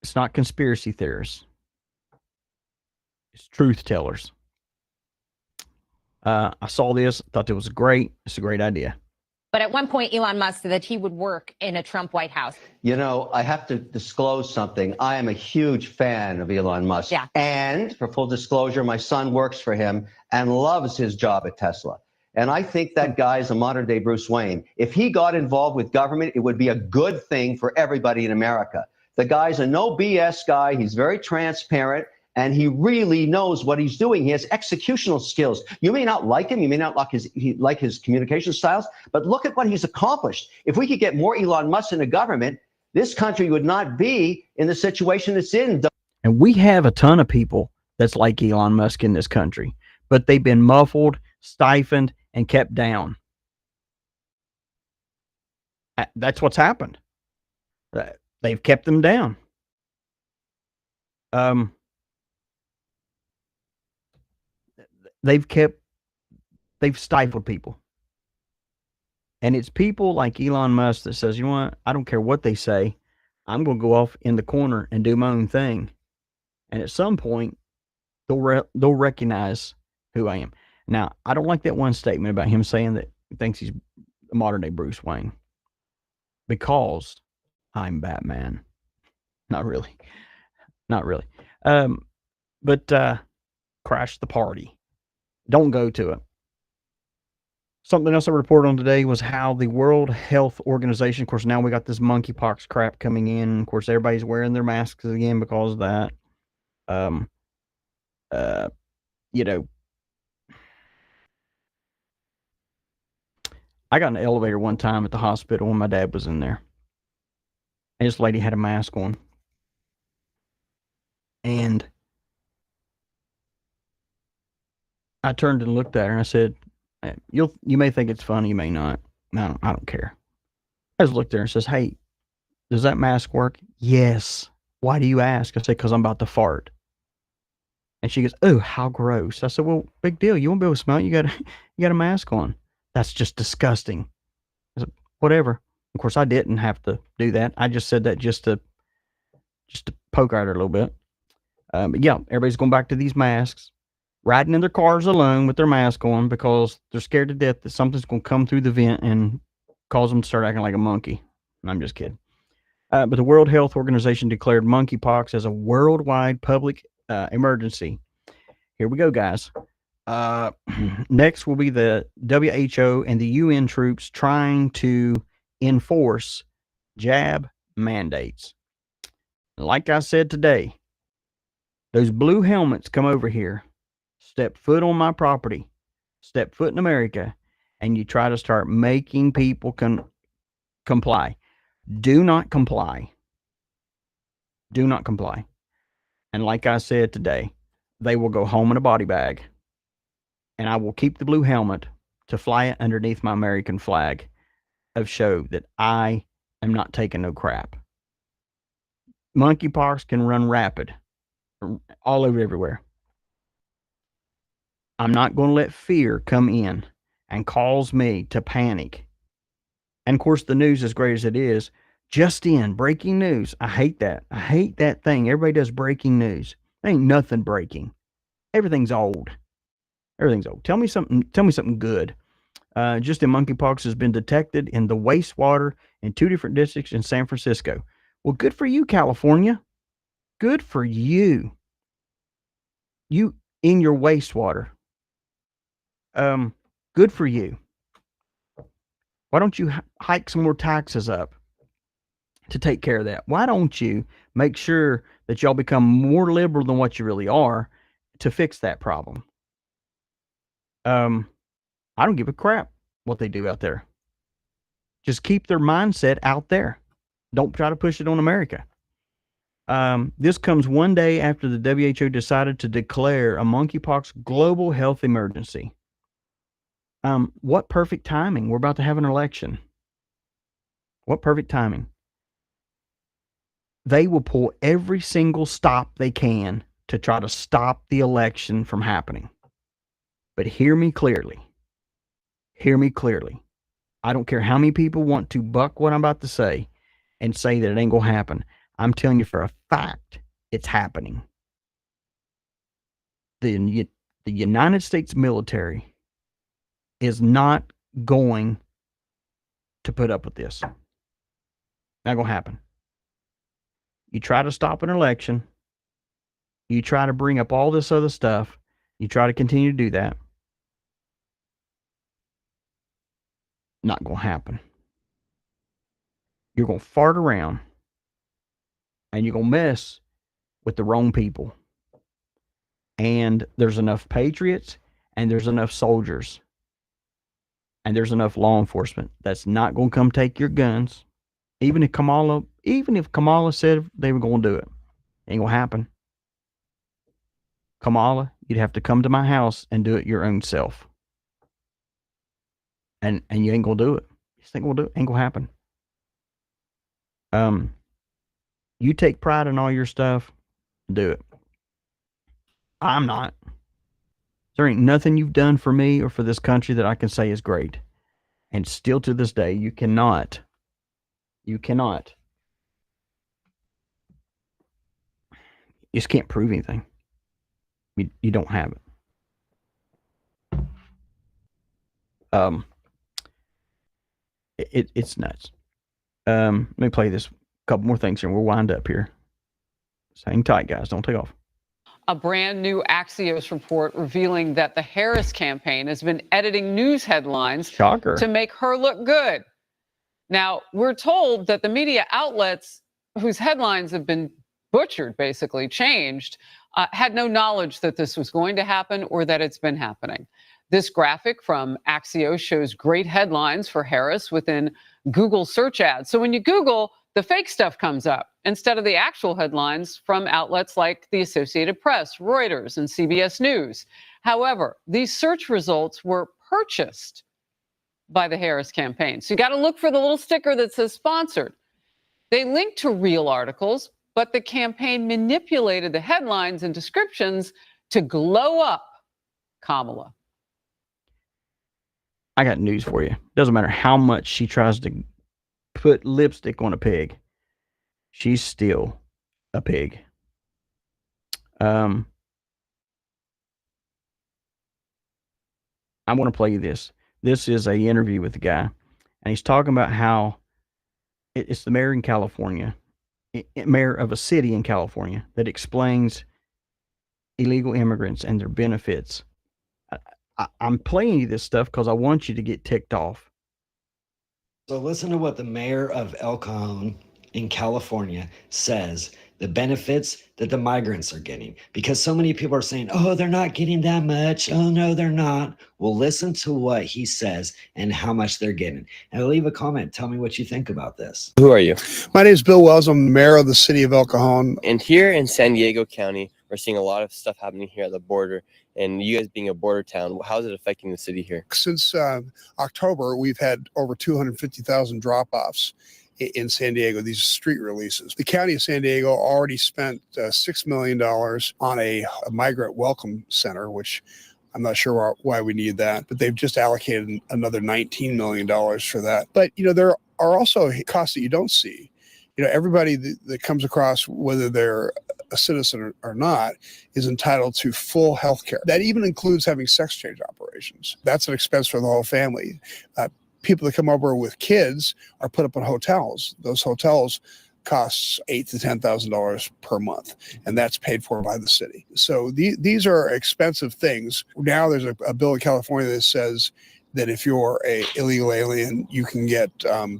It's not conspiracy theorists. It's truth tellers. I saw this, thought it was great. It's a great idea. But at one point, Elon Musk said that he would work in a Trump White House. You know, I have to disclose something. I am a huge fan of Elon Musk. Yeah. And for full disclosure, my son works for him and loves his job at Tesla. And I think that guy is a modern day Bruce Wayne. If he got involved with government, it would be a good thing for everybody in America. The guy's a no BS guy. He's very transparent. And he really knows what he's doing. He has executional skills. You may not like him. You may not like his communication styles. But look at what he's accomplished. If we could get more Elon Musk in the government, this country would not be in the situation it's in. And we have a ton of people that's like Elon Musk in this country. But they've been muffled, stifled, and kept down. That's what's happened. They've kept them down. They've stifled people. And it's people like Elon Musk that says, you know what, I don't care what they say. I'm going to go off in the corner and do my own thing. And at some point, they'll recognize who I am. Now, I don't like that one statement about him saying that he thinks he's a modern day Bruce Wayne. Because I'm Batman. Not really. Not really. But crash the party. Don't go to it. Something else I reported on today was how the World Health Organization, of course, now we got this monkeypox crap coming in. Of course, everybody's wearing their masks again because of that. You know, I got in an elevator one time at the hospital when my dad was in there. And this lady had a mask on. And I turned and looked at her and I said, you may think it's funny, you may not. I don't care. I just looked there and says, hey, does that mask work? Yes. Why do you ask? I said, because I'm about to fart. And she goes, oh, how gross. I said, well, big deal. You won't be able to smell it. You got a mask on. That's just disgusting. I said, whatever. Of course, I didn't have to do that. I just said that just to poke at her a little bit. But yeah, everybody's going back to these masks, riding in their cars alone with their mask on because they're scared to death that something's going to come through the vent and cause them to start acting like a monkey. I'm just kidding. But the World Health Organization declared monkeypox as a worldwide public emergency. Here we go, guys. Next will be the WHO and the UN troops trying to enforce jab mandates. Like I said today, those blue helmets come over here, step foot on my property, step foot in America and you try to start making people comply, do not comply. Do not comply. And like I said today, they will go home in a body bag, and I will keep the blue helmet to fly it underneath my American flag of show that I am not taking no crap. Monkeypox can run rapid all over everywhere. I'm not going to let fear come in and cause me to panic. And of course, the news, as great as it is, just in, breaking news. I hate that. I hate that thing. Everybody does breaking news. There ain't nothing breaking. Everything's old. Everything's old. Tell me something good. Just in monkeypox has been detected in the wastewater in 2 different districts in San Francisco. Well, good for you, California. Good for you. You in your wastewater. Good for you. Why don't you hike some more taxes up to take care of that? Why don't you make sure that y'all become more liberal than what you really are to fix that problem? I don't give a crap what they do out there. Just keep their mindset out there. Don't try to push it on America. This comes one day after the WHO decided to declare a monkeypox global health emergency. What perfect timing. We're about to have an election. What perfect timing. They will pull every single stop they can to try to stop the election from happening. But hear me clearly. Hear me clearly. I don't care how many people want to buck what I'm about to say and say that it ain't going to happen. I'm telling you for a fact it's happening. The United States military is not going to put up with this. Not going to happen. You try to stop an election. You try to bring up all this other stuff. You try to continue to do that. Not going to happen. You're going to fart around and you're going to mess with the wrong people. And there's enough patriots and there's enough soldiers and there's enough law enforcement that's not going to come take your guns. Even if Kamala said they were going to do it, ain't going to happen. Kamala, you'd have to come to my house and do it your own self. And you ain't going to do it. You just ain't going to do it. Ain't going to happen. You take pride in all your stuff, do it. I'm not. There ain't nothing you've done for me or for this country that I can say is great. And still to this day, you cannot. You just can't prove anything. You don't have it. It's nuts. Let me play this couple more things here and we'll wind up here. So hang tight, guys. Don't take off. A brand new Axios report revealing that the Harris campaign has been editing news headlines to make her look good. Now, we're told that the media outlets whose headlines have been butchered, basically changed, had no knowledge that this was going to happen or that it's been happening. This graphic from Axios shows great headlines for Harris within Google search ads. So when you Google, the fake stuff comes up instead of the actual headlines from outlets like the Associated Press, Reuters, and CBS News. However, these search results were purchased by the Harris campaign. So you got to look for the little sticker that says sponsored. They link to real articles, but the campaign manipulated the headlines and descriptions to glow up Kamala. I got news for you. Doesn't matter how much she tries to put lipstick on a pig. She's still a pig. I want to play you this. This is an interview with the guy, and he's talking about how it's the mayor in California, mayor of a city in California, that explains illegal immigrants and their benefits. I'm playing you this stuff because I want you to get ticked off. So listen to what the mayor of El Cajon in California says the benefits that the migrants are getting, because so many people are saying, oh, they're not getting that much. Oh, no, they're not. Well, listen to what he says and how much they're getting. And leave a comment. Tell me what you think about this. Who are you? My name is Bill Wells. I'm mayor of the city of El Cajon. And here in San Diego County, we're seeing a lot of stuff happening here at the border. And you guys being a border town, how is it affecting the city here? Since October, we've had over 250,000 drop-offs in San Diego, these street releases. The county of San Diego already spent $6 million on a migrant welcome center, which I'm not sure why we need that, but they've just allocated another $19 million for that. But, there are also costs that you don't see. Everybody that comes across, whether they're a citizen or not, is entitled to full health care. That even includes having sex change operations. That's an expense for the whole family. People that come over with kids are put up in hotels. Those hotels costs $8,000 to $10,000 per month, and that's paid for by the city. So these are expensive things. Now there's a bill in California that says that if you're a illegal alien, you can get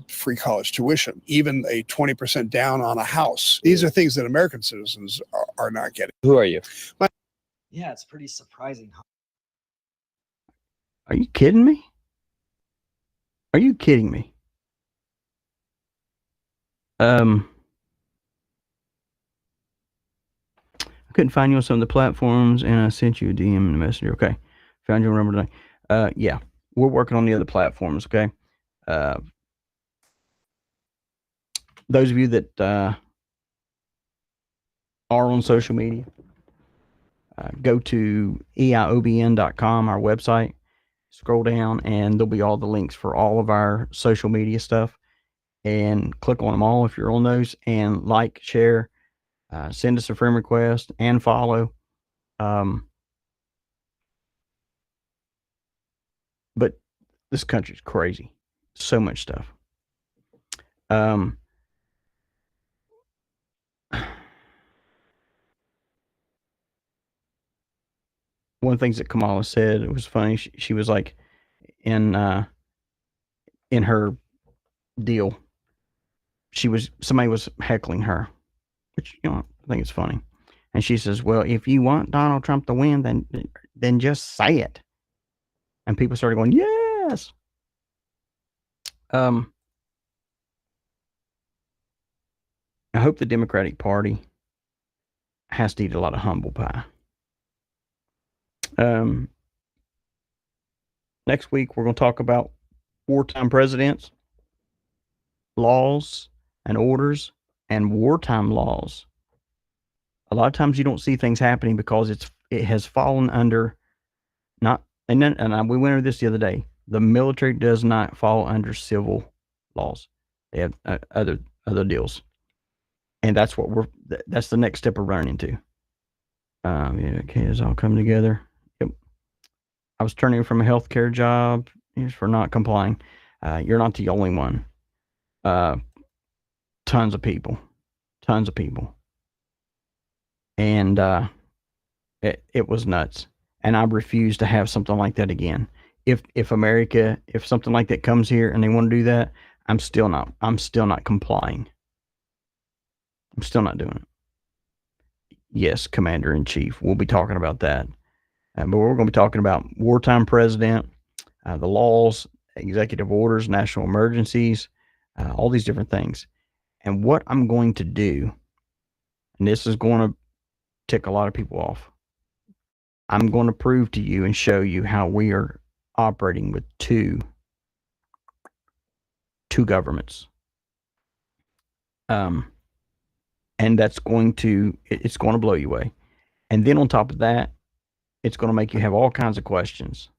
free college tuition, even a 20% down on a house. These are things that American citizens are not getting. Who are you? Yeah, it's pretty surprising. Are you kidding me? Are you kidding me? I couldn't find you on some of the platforms, and I sent you a DM in the messenger. Okay, found your number today. Yeah, we're working on the other platforms. Okay, those of you that are on social media, go to eiobn.com, our website. Scroll down, and there'll be all the links for all of our social media stuff. And click on them all if you're on those, and like, share, send us a friend request, and follow. But this country's crazy. So much stuff. One of the things that Kamala said, it was funny. She was like, in her deal, somebody was heckling her, which I think it's funny, and she says, "Well, if you want Donald Trump to win, then just say it." And people started going, "Yes." I hope the Democratic Party has to eat a lot of humble pie. Next week, we're going to talk about wartime presidents, laws and orders, and wartime laws. A lot of times you don't see things happening because it has fallen under we went over this the other day. The military does not fall under civil laws. They have other deals, and that's that's the next step we're running into. Okay, it's all come together. Yep. I was turning from a healthcare job for not complying. You're not the only one. Tons of people. And it was nuts. And I refuse to have something like that again. If something like that comes here and they want to do that, I'm still not complying. I'm still not doing it. Yes, Commander in Chief. We'll be talking about that. But we're going to be talking about wartime president, the laws, executive orders, national emergencies, all these different things. And what I'm going to do, and this is going to tick a lot of people off, I'm going to prove to you and show you how we are operating with two governments. And it's going to blow you away. And then on top of that, it's going to make you have all kinds of questions.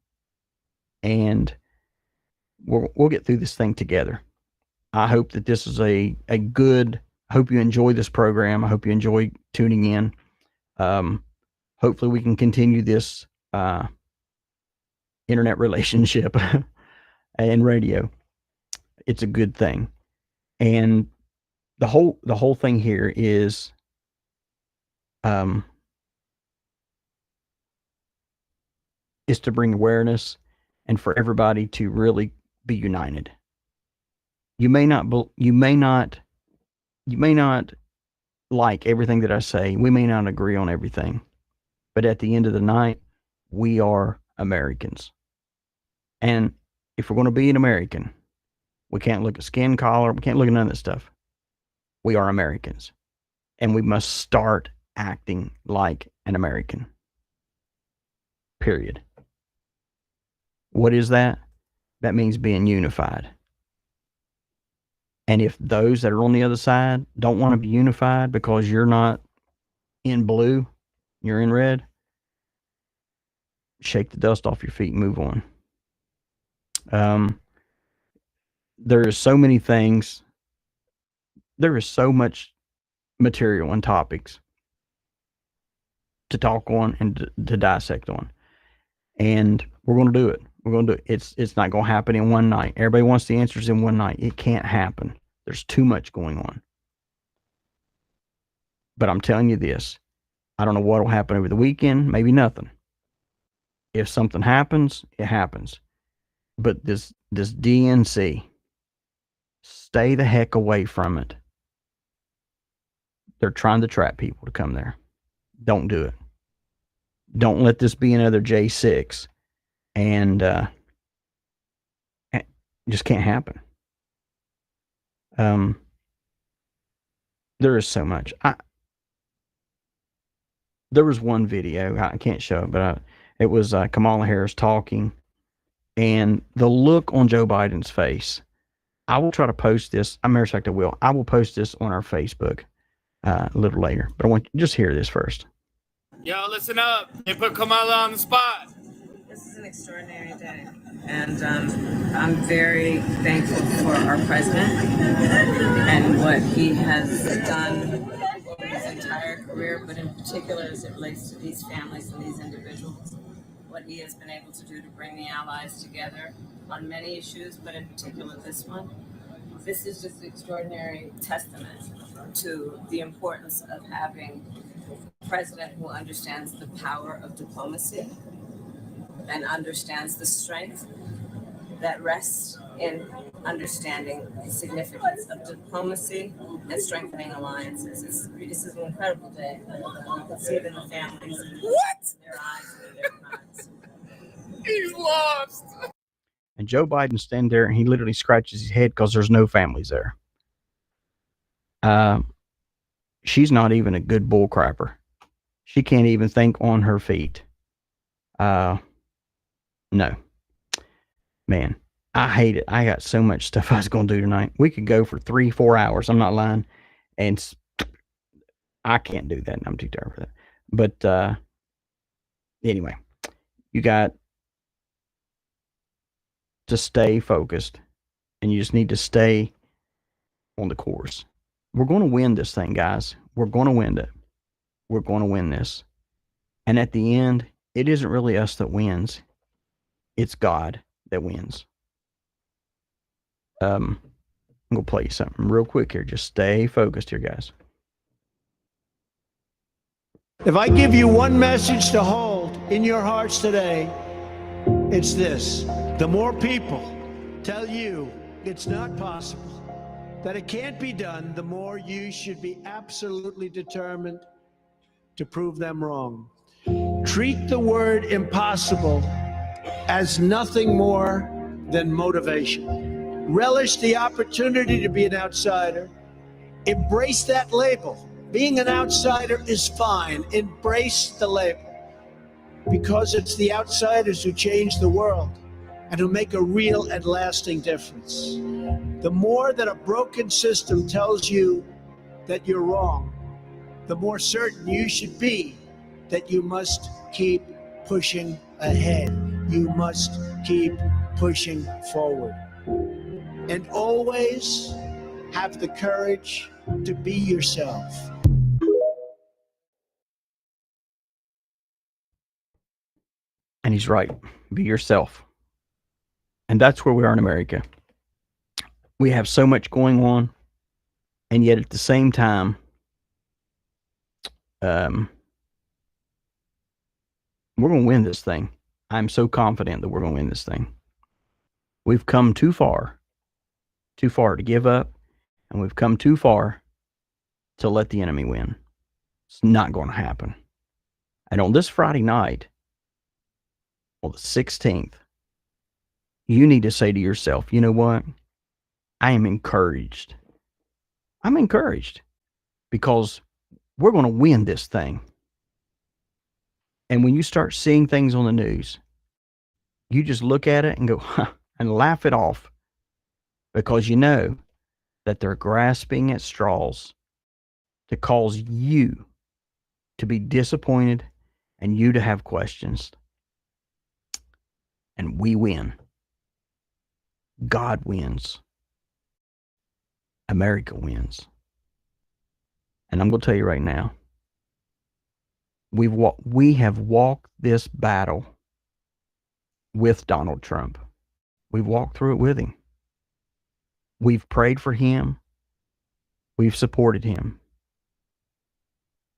And we'll get through this thing together. I hope that this is I hope you enjoy this program. I hope you enjoy tuning in. Hopefully we can continue this internet relationship and radio. It's a good thing. And the whole thing here is to bring awareness and for everybody to really be united. You may not like everything that I say. We may not agree on everything, but at the end of the night, we are Americans. And if we're going to be an American, we can't look at skin color. We can't look at none of that stuff. We are Americans, and we must start acting like an American. Period. What is that? That means being unified. And if those that are on the other side don't want to be unified because you're not in blue, you're in red, shake the dust off your feet and move on. There is so many things. There is so much material and topics to talk on and to dissect on. And we're going to do it. We're going to do it. It's not going to happen in one night. Everybody wants the answers in one night. It can't happen. There's too much going on. But I'm telling you this. I don't know what will happen over the weekend. Maybe nothing. If something happens, it happens. But this DNC, stay the heck away from it. They're trying to trap people to come there. Don't do it. Don't let this be another J6. And it just can't happen. There is so much. There was one video, I can't show it, but it was Kamala Harris talking, and the look on Joe Biden's face. I will try to post this. I will post this on our Facebook a little later, but I want you to just hear this first. Yo, listen up. They put Kamala on the spot. This is an extraordinary day, and I'm very thankful for our president and what he has done over his entire career, but in particular as it relates to these families and these individuals, what he has been able to do to bring the allies together on many issues, but in particular this one. This is just an extraordinary testament to the importance of having a president who understands the power of diplomacy and understands the strength that rests in understanding the significance of diplomacy and strengthening alliances. This is an incredible day. You can see it in the families. What? In their eyes and in their minds. He's lost. And Joe Biden standing there and he literally scratches his head because there's no families there. She's not even a good bullcrapper. She can't even think on her feet. No. Man, I hate it. I got so much stuff I was going to do tonight. We could go for 3-4 hours. I'm not lying. And I can't do that. I'm too tired for that. But anyway, you got to stay focused. And you just need to stay on the course. We're going to win this thing, guys. We're going to win it. We're going to win this. And at the end, it isn't really us that wins. It's God that wins. I'm going to play you something real quick here. Just stay focused here, guys. If I give you one message to hold in your hearts today, it's this. The more people tell you it's not possible, that it can't be done, the more you should be absolutely determined to prove them wrong. Treat the word impossible as nothing more than motivation. Relish the opportunity to be an outsider. Embrace that label. Being an outsider is fine. Embrace the label. Because it's the outsiders who change the world and who make a real and lasting difference. The more that a broken system tells you that you're wrong, the more certain you should be that you must keep pushing ahead. You must keep pushing forward. And always have the courage to be yourself. And he's right. Be yourself. And that's where we are in America. We have so much going on. And yet at the same time, we're going to win this thing. I'm so confident that we're going to win this thing. We've come too far to give up, and we've come too far to let the enemy win. It's not going to happen. And on this Friday night, on the 16th, you need to say to yourself, you know what? I am encouraged. I'm encouraged because we're going to win this thing. And when you start seeing things on the news, you just look at it and go, huh, and laugh it off, because you know that they're grasping at straws to cause you to be disappointed and you to have questions. And we win. God wins. America wins. And I'm going to tell you right now, we have walked this battle with Donald Trump. We've walked through it with him. We've prayed for him. We've supported him.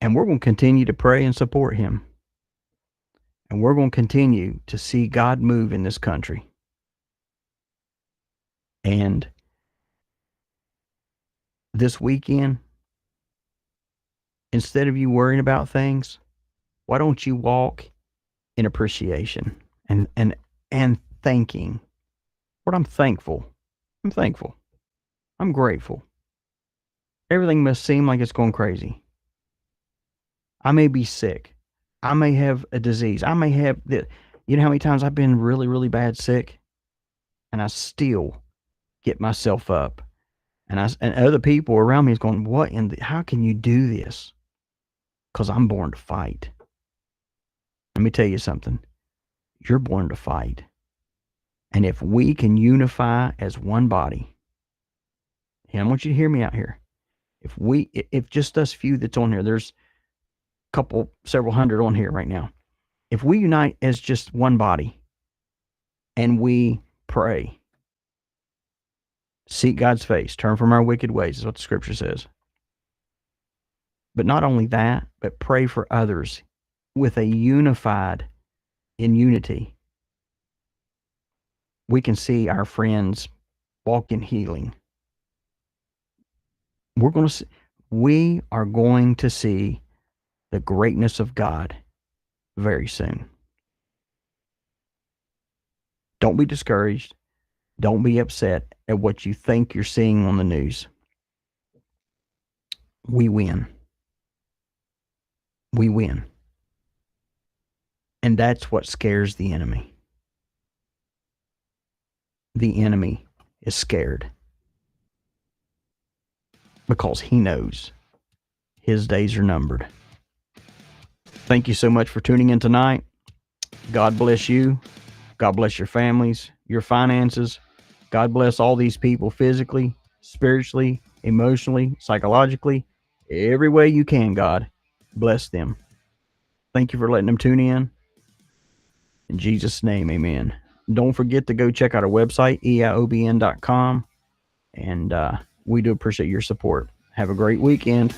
And we're going to continue to pray and support him. And we're going to continue to see God move in this country. And this weekend, instead of you worrying about things, why don't you walk in appreciation and thanking? Lord, I'm thankful. I'm thankful. I'm grateful. Everything must seem like it's going crazy. I may be sick. I may have a disease. I may have the, you know how many times I've been really, really bad sick, and I still get myself up, and other people around me is going, what in the, how can you do this? Because I'm born to fight. Let me tell you something. You're born to fight. And if we can unify as one body, and I want you to hear me out here. If just us few that's on here, there's several hundred on here right now. If we unite as just one body and we pray, seek God's face, turn from our wicked ways, is what the scripture says. But not only that, but pray for others with a unified in unity. We can see our friends walk in healing. We are going to see the greatness of God very soon. Don't be discouraged. Don't be upset at what you think you're seeing on the news. We win. We win. And that's what scares the enemy. The enemy is scared because he knows his days are numbered. Thank you so much for tuning in tonight. God bless you. God bless your families, your finances. God bless all these people physically, spiritually, emotionally, psychologically. Every way you can, God. Bless them. Thank you for letting them tune in. In Jesus' name, amen. Don't forget to go check out our website, eiobn.com. And we do appreciate your support. Have a great weekend.